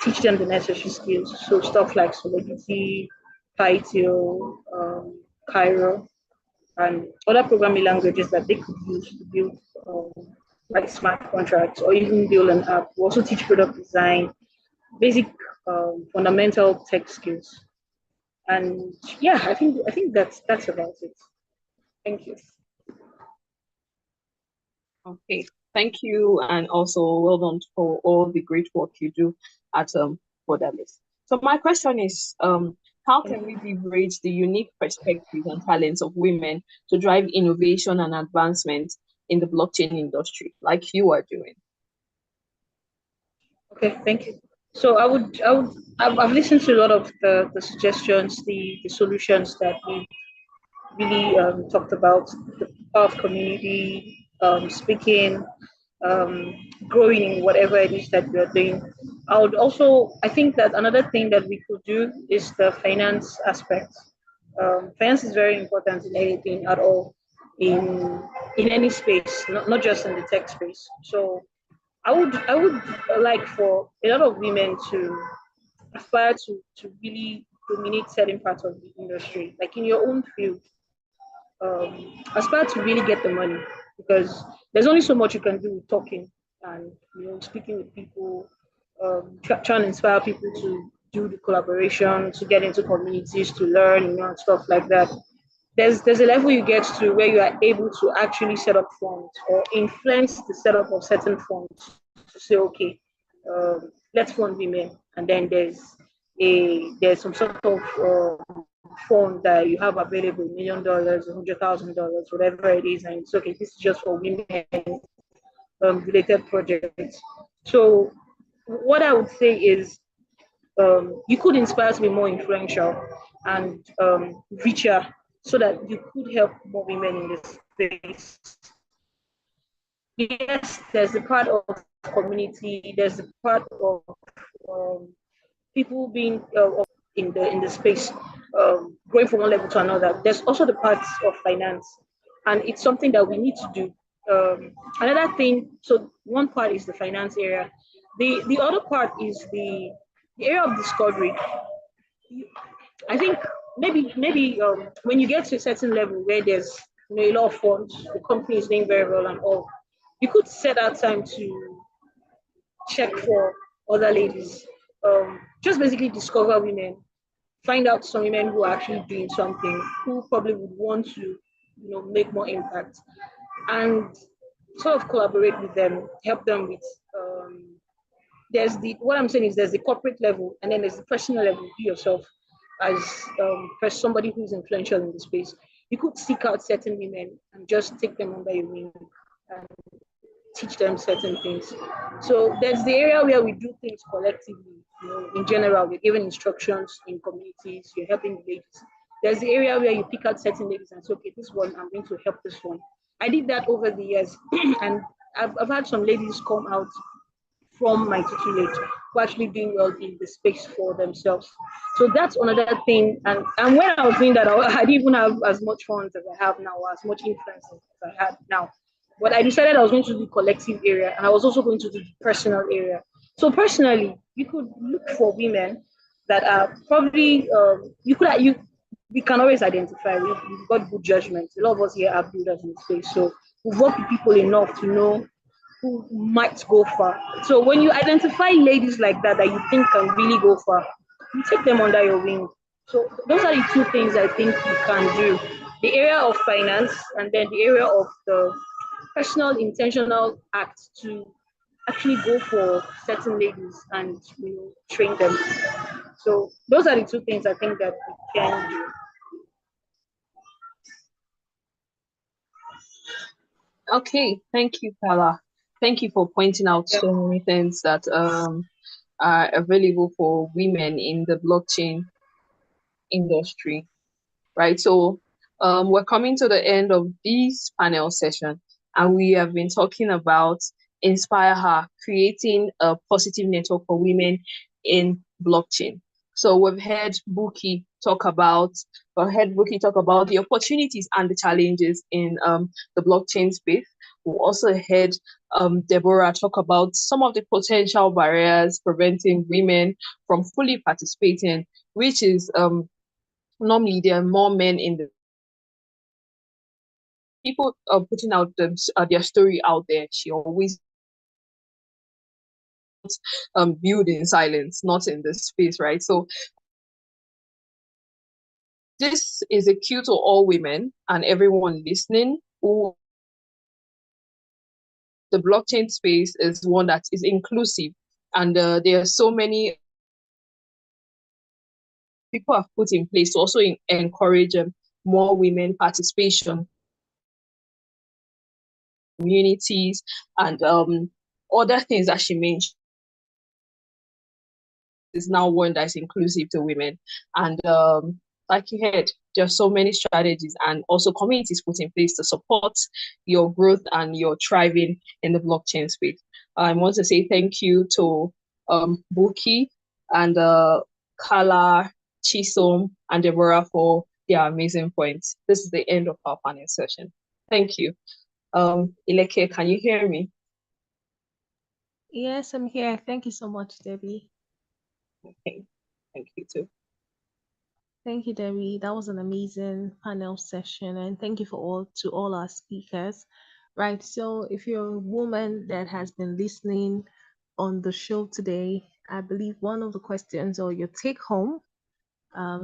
teach them the necessary skills. So stuff like Solidity, Python, Cairo, and other programming languages that they could use to build like smart contracts or even build an app. We also teach product design, basic fundamental tech skills. And yeah, I think that's about it. Thank you. Okay, thank you, and also well done for all the great work you do at Borderless. So my question is, how can we leverage the unique perspectives and talents of women to drive innovation and advancement in the blockchain industry, like you are doing? Okay, thank you. So I've listened to a lot of the suggestions, the solutions that really talked about the power of community, speaking, um, growing in whatever it is that you're doing. I think that another thing that we could do is the finance aspect. Finance is very important in anything at all, in any space, not just in the tech space. So I would like for a lot of women to aspire to really dominate certain parts of the industry, like in your own field. Aspire to really get the money, because there's only so much you can do with talking and speaking with people, trying to inspire people to do the collaboration, to get into communities, to learn, and stuff like that. There's a level you get to where you are able to actually set up funds or influence the setup of certain funds to say, okay, let's fund women, and then there's some sort of fund that you have available, $1 million, $100,000, whatever it is, and it's okay. This is just for women related projects. So what I would say is, you could inspire to be more influential and richer, so that you could help more women in this space. Yes, there's a part of community, there's a part of people being in the space, going from one level to another. There's also the parts of finance, and it's something that we need to do. Another thing, so one part is the finance area. The other part is the area of discovery. I think maybe when you get to a certain level where there's a lot of funds, the company is doing very well and all, you could set out time to check for other ladies. Just basically discover women, find out some women who are actually doing something, who probably would want to, make more impact, and sort of collaborate with them, help them with. What I'm saying is there's the corporate level, and then there's the personal level. You yourself, as somebody who's influential in the space, you could seek out certain women and just take them under your wing and teach them certain things. So there's the area where we do things collectively. In general, we're giving instructions in communities, you're helping the ladies. There's the area where you pick out certain ladies and say, okay, this one, I'm going to help this one. I did that over the years, and I've had some ladies come out from my tutelage who are actually doing well in the space for themselves. So that's another thing. And when I was doing that, I didn't even have as much funds as I have now, or as much influence as I have now. But I decided I was going to do the collective area, and I was also going to do the personal area. So personally, you could look for women that are probably we can always identify. We've got good judgment. A lot of us here are builders in the space, so we've worked with people enough to know who might go far. So when you identify ladies like that you think can really go far, you take them under your wing. So those are the two things I think you can do: the area of finance, and then the area of the personal intentional act to actually go for certain ladies and train them. So those are the two things I think that we can do. Okay, thank you, Carla. Thank you for pointing out so many things that are available for women in the blockchain industry, right? So we're coming to the end of this panel session, and we have been talking about Inspire Her, creating a positive network for women in blockchain. So we've heard Buki talk about the opportunities and the challenges in the blockchain space. We also heard Deborah talk about some of the potential barriers preventing women from fully participating, which is normally there are more men in the people putting out their story out there. She always build in silence, not in the space, right? So this is a cue to all women and everyone listening who the blockchain space is one that is inclusive, and there are so many people have put in place to also encourage more women participation, communities, and other things that she mentioned. Is now one that is inclusive to women, and like you heard, there are so many strategies and also communities put in place to support your growth and your thriving in the blockchain space. I want to say thank you to Buki and Kala, Chisom, and Deborah for their amazing points. This is the end of our panel session. Thank you. Ileke, can you hear me? Yes, I'm here. Thank you so much, Debbie. Okay, thank you too. Thank you, Debbie. That was an amazing panel session, and thank you to all our speakers. Right. So, if you're a woman that has been listening on the show today, I believe one of the questions or your take home.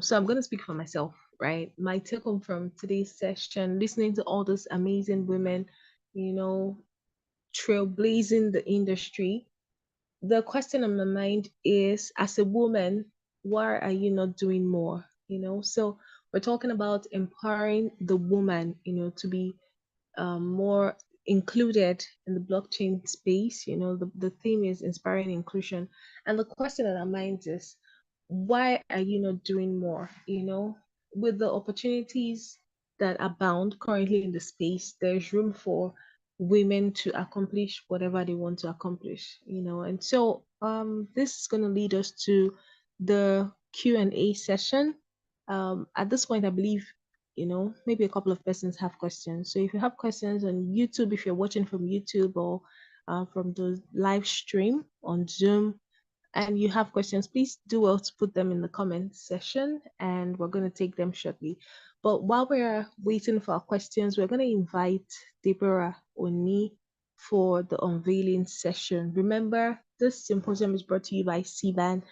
So I'm going to speak for myself, right? My take home from today's session, listening to all those amazing women, trailblazing the industry. The question on my mind is, as a woman, why are you not doing more? So we're talking about empowering the woman, to be more included in the blockchain space. The theme is inspiring inclusion. And the question on our minds is, why are you not doing more? With the opportunities that abound currently in the space, there's room for women to accomplish whatever they want to accomplish. And so this is going to lead us to the Q&A session. At this point, I believe maybe a couple of persons have questions. So if you have questions on YouTube, if you're watching from YouTube or from the live stream on Zoom, and you have questions, please do well to put them in the comment section, and we're going to take them shortly. But while we're waiting for our questions, we're going to invite Deborah Oni for the unveiling session. Remember, this symposium is brought to you by SiBAN,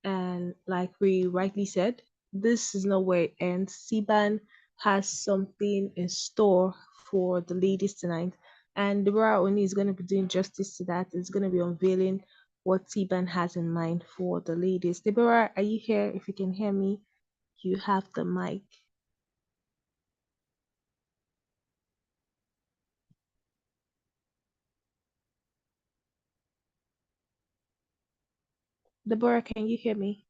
and like we rightly said, this is not where it ends. SiBAN has something in store for the ladies tonight, and Deborah Oni is going to be doing justice to that. It's going to be unveiling what SiBAN has in mind for the ladies. Deborah, are you here? If you can hear me, you have the mic. Deborah, can you hear me?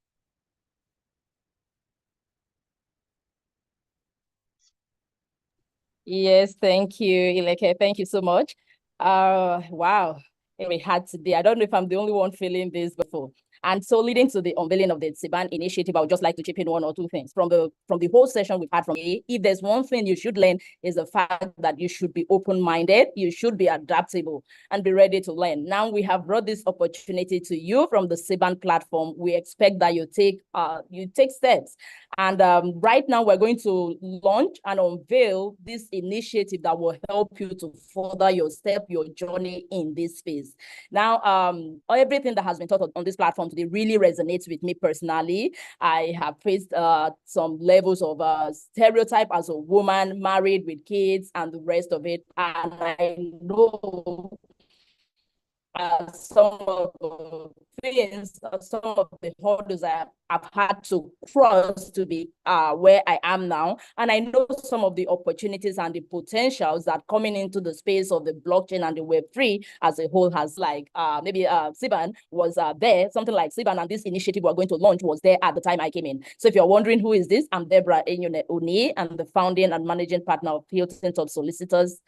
Yes, thank you, Ileke. Thank you so much. Wow, it had today. I don't know if I'm the only one feeling this before. And so leading to the unveiling of the SiBAN initiative, I would just like to chip in one or two things. From the whole session we've had from A, if there's one thing you should learn is the fact that you should be open-minded, you should be adaptable and be ready to learn. Now we have brought this opportunity to you from the SiBAN platform. We expect that you take steps. And right now we're going to launch and unveil this initiative that will help you to further your journey in this space. Now, everything that has been taught on this platform today really resonates with me personally. I have faced some levels of stereotype as a woman, married with kids and the rest of it. And I know some of the things, some of the hurdles I've had to cross to be where I am now. And I know some of the opportunities and the potentials that coming into the space of the blockchain and the Web3 as a whole has, like maybe SiBAN was there, something like SiBAN and this initiative we're going to launch was there at the time I came in. So if you're wondering who is this, I'm Deborah Oni. I'm the founding and managing partner of Hilton Top Solicitors.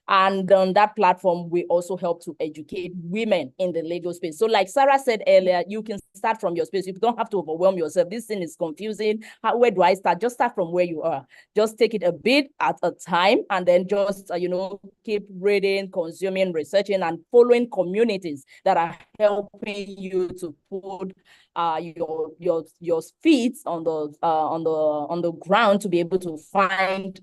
And on that platform, we also help to educate women in the legal space. So like Sarah said earlier, you can start from your space. You don't have to overwhelm yourself. This thing is confusing. Where do I start? Just start from where you are. Just take it a bit at a time, and then just, keep reading, consuming, researching, and following communities that are helping you to put your feet on the ground to be able to find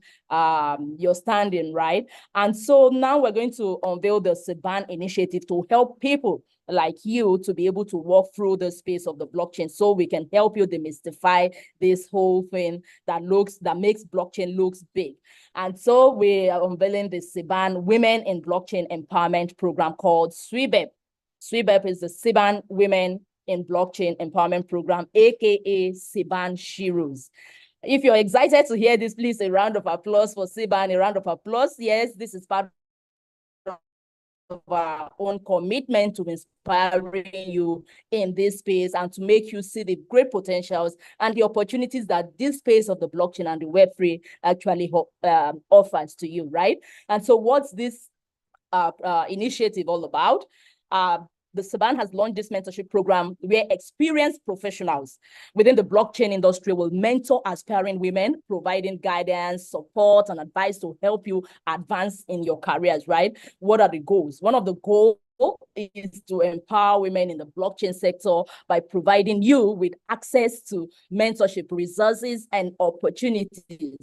your standing, right? And so now we're going to unveil the SiBAN initiative to help people like you to be able to walk through the space of the blockchain, so we can help you demystify this whole thing that makes blockchain looks big. And so we are unveiling the SiBAN Women in Blockchain Empowerment Program called SWIBEP. SWIBEP is the SiBAN Women in Blockchain Empowerment Program, aka SiBAN Sheroes. If you're excited to hear this, please a round of applause for SiBAN, a round of applause. Yes, this is part our own commitment to inspiring you in this space and to make you see the great potentials and the opportunities that this space of the blockchain and the Web3 actually offers to you, right? And so what's this initiative all about? The SiBAN has launched this mentorship program where experienced professionals within the blockchain industry will mentor aspiring women, providing guidance, support, and advice to help you advance in your careers, right? What are the goals? One of the goals is to empower women in the blockchain sector by providing you with access to mentorship resources and opportunities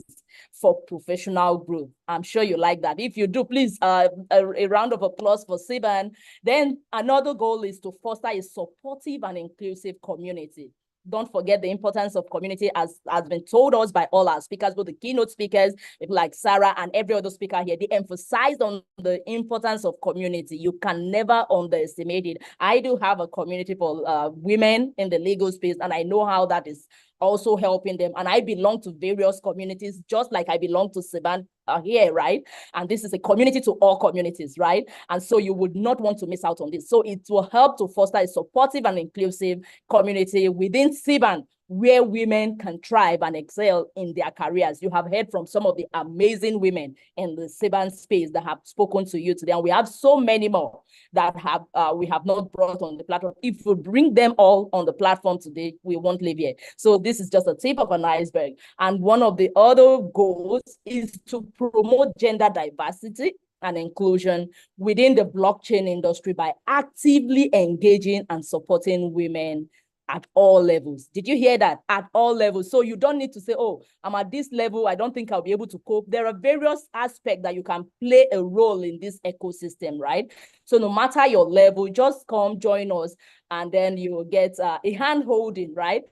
for professional growth. I'm sure you like that. If you do, please, a round of applause for SiBAN. Then another goal is to foster a supportive and inclusive community. Don't forget the importance of community, as has been told us by all our speakers, both the keynote speakers, people like Sarah and every other speaker here. They emphasized on the importance of community. You can never underestimate it. I do have a community for women in the legal space, and I know how that is also helping them. And I belong to various communities, just like I belong to SiBAN here, right? And this is a community to all communities, right? And so you would not want to miss out on this. So it will help to foster a supportive and inclusive community within SiBAN, where women can thrive and excel in their careers. You have heard from some of the amazing women in the SiBAN space that have spoken to you today, and we have so many more that we have not brought on the platform. If we bring them all on the platform today, we won't live here. So this is just a tip of an iceberg. And one of the other goals is to promote gender diversity and inclusion within the blockchain industry by actively engaging and supporting women at all levels. Did you hear that? At all levels. So you don't need to say, oh, I'm at this level, I don't think I'll be able to cope. There are various aspects that you can play a role in this ecosystem, right? So no matter your level, just come join us, and then you will get a hand holding, right?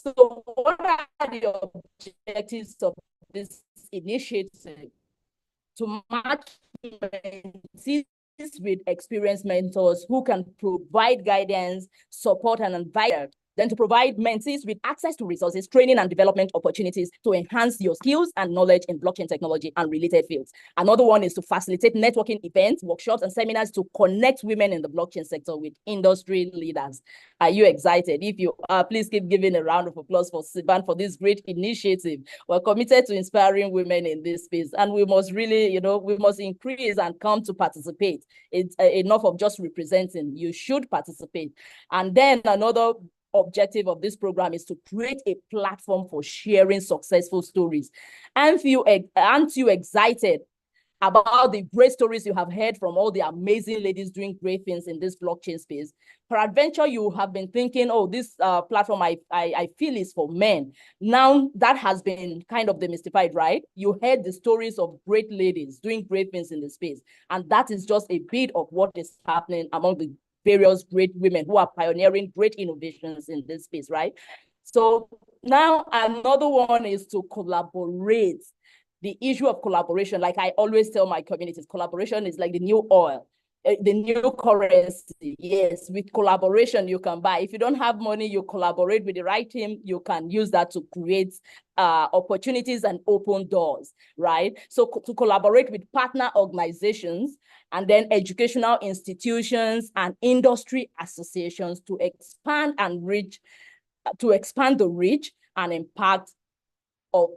So what are the objectives of this initiative? To match mentees with experienced mentors who can provide guidance, support, and advice. Then to provide mentees with access to resources, training, and development opportunities to enhance your skills and knowledge in blockchain technology and related fields. Another one is to facilitate networking events, workshops, and seminars to connect women in the blockchain sector with industry leaders. Are you excited? If you are, please keep giving a round of applause for SiBAN for this great initiative. We're committed to inspiring women in this space, and we must really, we must increase and come to participate. It's enough of just representing. You should participate. And then another objective of this program is to create a platform for sharing successful stories. Aren't you excited about the great stories you have heard from all the amazing ladies doing great things in this blockchain space? Peradventure, you have been thinking, oh, this platform I feel is for men. Now that has been kind of demystified, right? You heard the stories of great ladies doing great things in the space. And that is just a bit of what is happening among the various great women who are pioneering great innovations in this space, right? So now another one is to collaborate. The issue of collaboration, like I always tell my communities, collaboration is like the new oil, the new currency. Yes, with collaboration, you can buy. If you don't have money, you collaborate with the right team, you can use that to create opportunities and open doors, right? So to collaborate with partner organizations and then educational institutions and industry associations to expand and reach, to expand the reach and impact of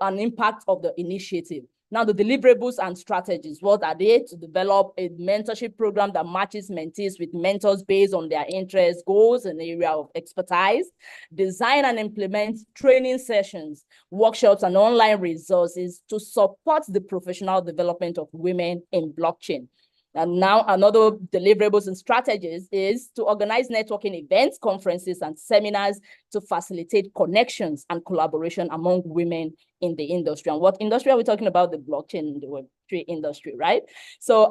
the initiative. Now, the deliverables and strategies, what are they? To develop a mentorship program that matches mentees with mentors based on their interests, goals, and area of expertise. Design and implement training sessions, workshops, and online resources to support the professional development of women in blockchain. And now another deliverables and strategies is to organize networking events, conferences, and seminars to facilitate connections and collaboration among women in the industry. And what industry are we talking about? The blockchain and the Web3 industry, right? So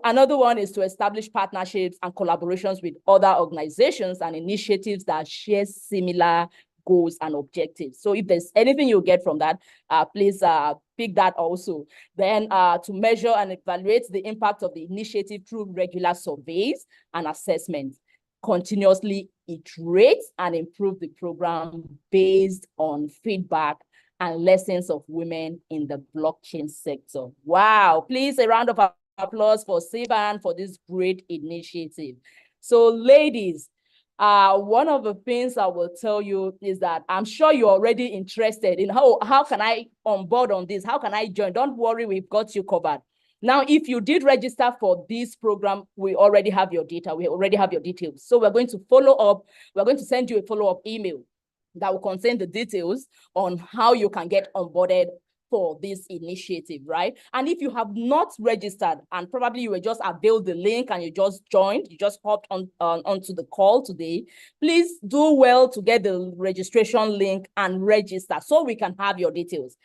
another one is to establish partnerships and collaborations with other organizations and initiatives that share similar goals and objectives. So if there's anything you get from that, please pick that also. Then to measure and evaluate the impact of the initiative through regular surveys and assessments, continuously iterate and improve the program based on feedback and lessons of women in the blockchain sector. Wow, please a round of applause for SiBAN for this great initiative. So ladies, one of the things I will tell you is that I'm sure you're already interested in how can I onboard on this? How can I join? Don't worry, we've got you covered. Now, if you did register for this program, we already have your data. We already have your details. So we're going to follow up. We're going to send you a follow-up email that will contain the details on how you can get onboarded for this initiative, right? And if you have not registered and probably you were just availed the link and you just joined, you just hopped onto the call today, please do well to get the registration link and register so we can have your details.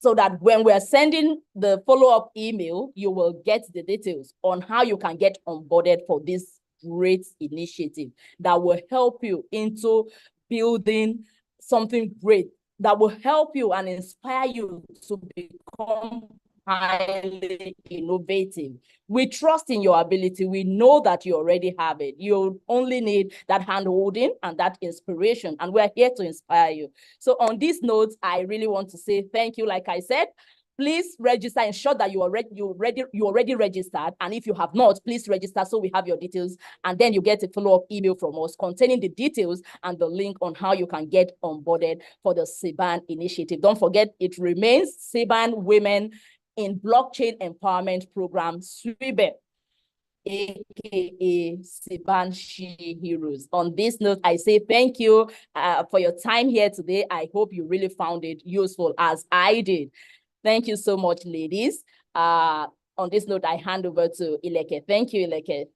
So that when we're sending the follow-up email, you will get the details on how you can get onboarded for this great initiative that will help you into building something great, that will help you and inspire you to become highly innovative. We trust in your ability. We know that you already have it. You only need that hand-holding and that inspiration, and we're here to inspire you. So on this note, I really want to say thank you. Like I said, please register, ensure that you already registered. And if you have not, please register so we have your details. And then you get a follow-up email from us containing the details and the link on how you can get onboarded for the SiBAN initiative. Don't forget, it remains SiBAN Women in Blockchain Empowerment Program, SiBAN, aka SiBAN She Heroes. On this note, I say thank you for your time here today. I hope you really found it useful as I did. Thank you so much, ladies. On this note, I hand over to Ileke. Thank you, Ileke.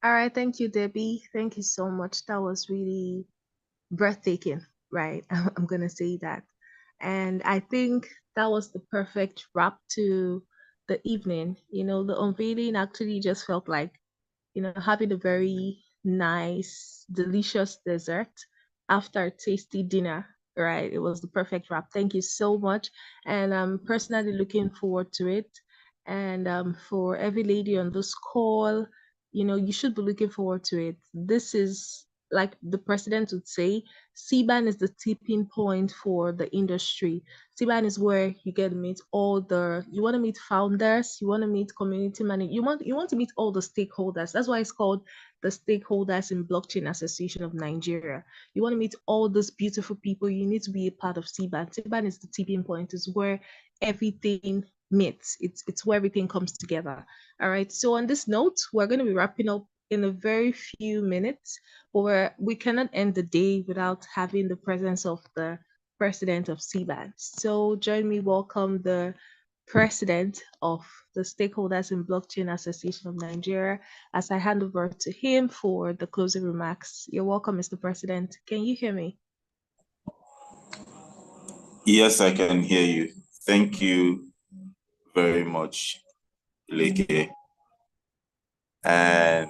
All right, thank you, Debbie. Thank you so much. That was really breathtaking, right? I'm gonna say that. And I think that was the perfect wrap to the evening. The unveiling actually just felt like, having a very nice, delicious dessert after a tasty dinner, right? It was the perfect wrap. Thank you so much. And I'm personally looking forward to it. And for every lady on this call, you should be looking forward to it. This is, like the president would say, SiBAN is the tipping point for the industry. SiBAN is where you get to meet you want to meet founders, you want to meet community managers, you want to meet all the stakeholders. That's why it's called the Stakeholders in Blockchain Association of Nigeria. You want to meet all those beautiful people, you need to be a part of SiBAN. SiBAN is the tipping point, is where everything meets. It's where everything comes together. All right. So on this note, we're going to be wrapping up in a very few minutes, but we cannot end the day without having the presence of the president of SiBAN. So join me, welcome the president of the Stakeholders in Blockchain Association of Nigeria, as I hand over to him for the closing remarks. You're welcome, Mr. President. Can you hear me? Yes, I can hear you. Thank you very much, Leke. And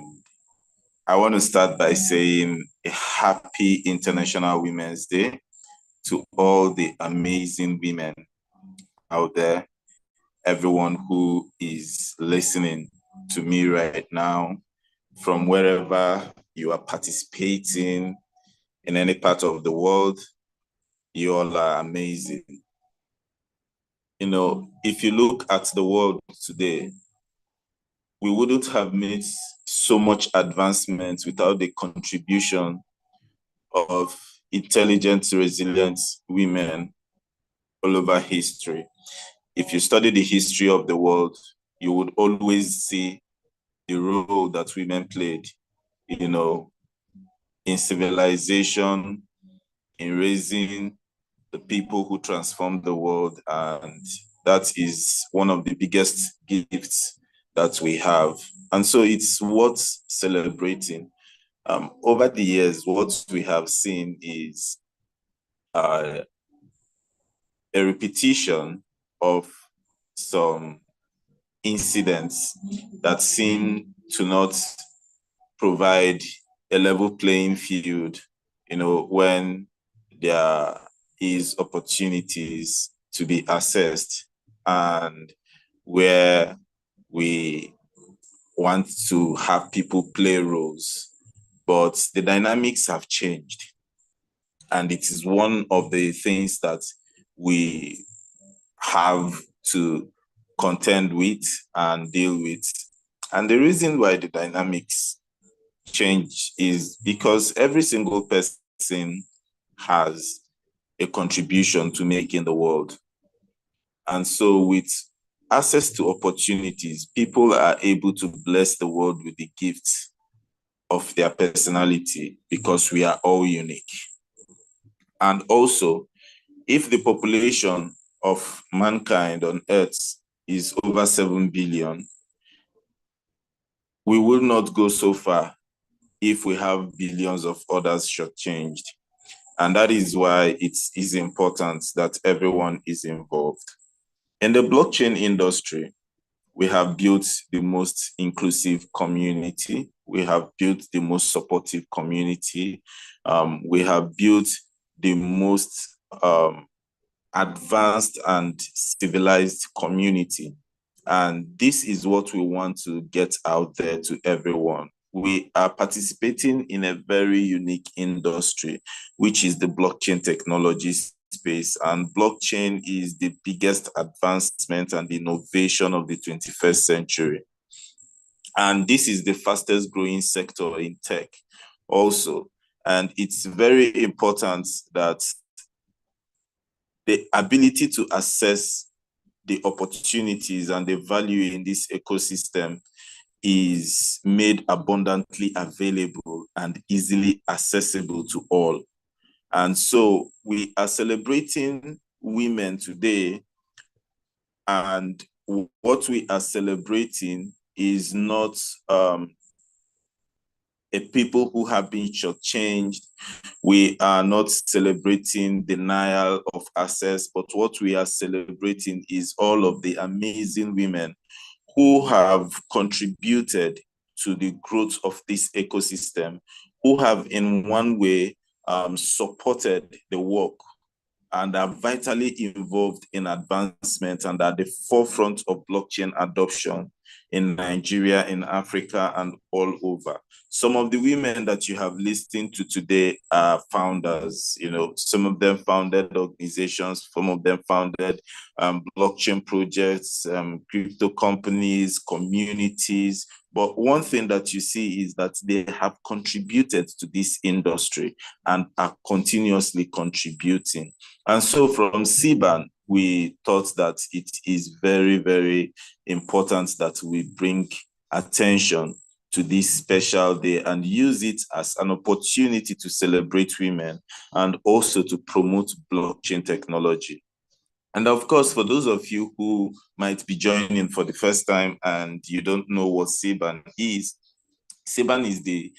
I want to start by saying a happy International Women's Day to all the amazing women out there, everyone who is listening to me right now, from wherever you are participating in any part of the world. You all are amazing. If you look at the world today, we wouldn't have made so much advancement without the contribution of intelligent, resilient women all over history. If you study the history of the world, you would always see the role that women played, in civilization, in raising the people who transformed the world. And that is one of the biggest gifts that we have. And so it's worth celebrating. Over the years, what we have seen is a repetition of some incidents that seem to not provide a level playing field, when there is opportunities to be assessed and where we want to have people play roles. But the dynamics have changed. And it is one of the things that we have to contend with and deal with. And the reason why the dynamics change is because every single person has a contribution to make in the world. And so with access to opportunities, people are able to bless the world with the gifts of their personality because we are all unique. And also, if the population of mankind on Earth is over 7 billion, we will not go so far if we have billions of others shortchanged. And that is why it is important that everyone is involved. In the blockchain industry, we have built the most inclusive community. We have built the most supportive community. We have built the most advanced and civilized community. And this is what we want to get out there to everyone. We are participating in a very unique industry, which is the blockchain technology space. And blockchain is the biggest advancement and innovation of the 21st century. And this is the fastest growing sector in tech also. And it's very important that the ability to assess the opportunities and the value in this ecosystem is made abundantly available and easily accessible to all. And so we are celebrating women today, and what we are celebrating is not a people who have been shortchanged. We are not celebrating denial of access, but what we are celebrating is all of the amazing women who have contributed to the growth of this ecosystem, who have in one way supported the work and are vitally involved in advancement and at the forefront of blockchain adoption in Nigeria, in Africa, and all over. Some of the women that you have listened to today are founders. You know, some of them founded organizations, some of them founded blockchain projects, crypto companies, communities. But one thing that you see is that they have contributed to this industry and are continuously contributing. And so from SiBAN, we thought that it is very, very important that we bring attention to this special day and use it as an opportunity to celebrate women and also to promote blockchain technology. And of course, for those of you who might be joining for the first time and you don't know what SiBAN is the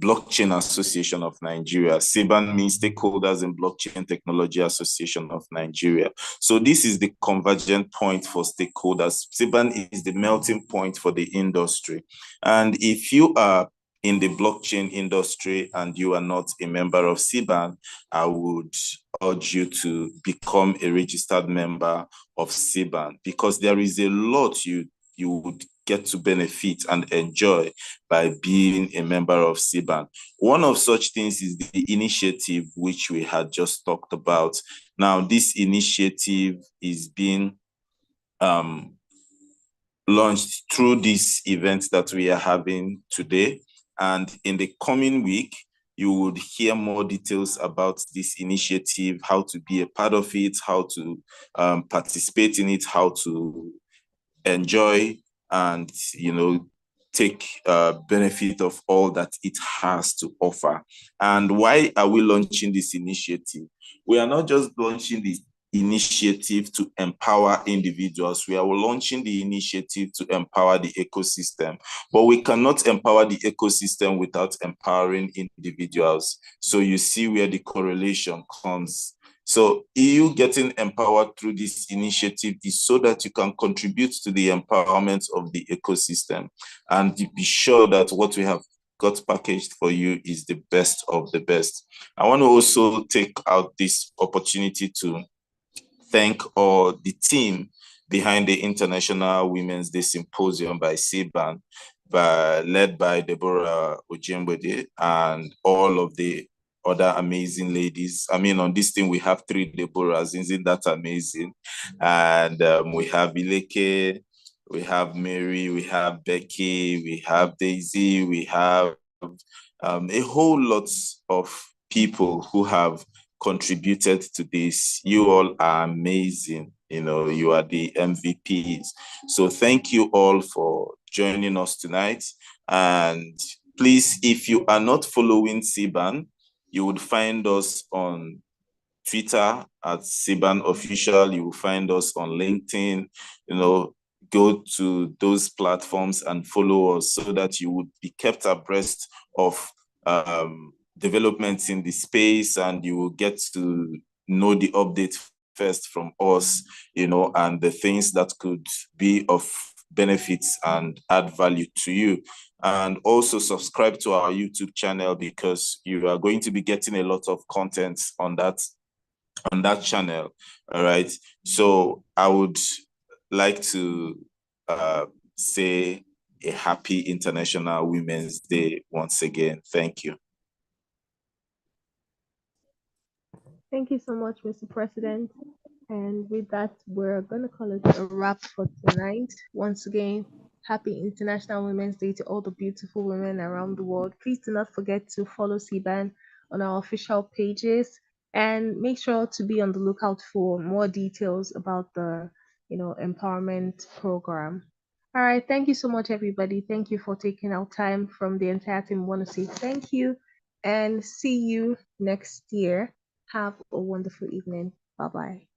Blockchain Association of Nigeria. SiBAN means Stakeholders in Blockchain Technology Association of Nigeria. So this is the convergent point for stakeholders. SiBAN is the melting point for the industry. And if you are in the blockchain industry and you are not a member of SiBAN, I would urge you to become a registered member of SiBAN, because there is a lot you would get to benefit and enjoy by being a member of SiBAN. One of such things is the initiative which we had just talked about. Now, this initiative is being launched through this event that we are having today. And in the coming week, you would hear more details about this initiative, how to be a part of it, how to participate in it, how to enjoy and, take benefit of all that it has to offer. And why are we launching this initiative? We are not just launching this initiative to empower individuals. We are launching the initiative to empower the ecosystem, but we cannot empower the ecosystem without empowering individuals. So you see where the correlation comes. So you getting empowered through this initiative is so that you can contribute to the empowerment of the ecosystem and be sure that what we have got packaged for you is the best of the best. I want to also take out this opportunity to thank all the team behind the International Women's Day Symposium by SiBAN, led by Deborah Ojembode, and all of the other amazing ladies. I mean, on this thing, we have 3 Deborahs. Isn't that amazing? And we have Ileke, we have Mary, we have Becky, we have Daisy, we have a whole lot of people who have contributed to this. You all are amazing. You know, you are the MVPs. So thank you all for joining us tonight. And please, if you are not following SiBAN, you would find us on Twitter at SiBAN Official. You will find us on LinkedIn. You know, go to those platforms and follow us so that you would be kept abreast of developments in the space, and you will get to know the update first from us, you know, and the things that could be of benefits and add value to you. And also subscribe to our YouTube channel, because you are going to be getting a lot of content on that channel. All right. So I would like to say a happy International Women's Day once again. Thank you. Thank you so much, Mr. President. And with that, we're going to call it a wrap for tonight. Once again, happy International Women's Day to all the beautiful women around the world. Please do not forget to follow SiBAN on our official pages, and make sure to be on the lookout for more details about the empowerment program. All right, thank you so much, everybody. Thank you for taking our time. From the entire team, we want to say thank you and see you next year. Have a wonderful evening. Bye-bye.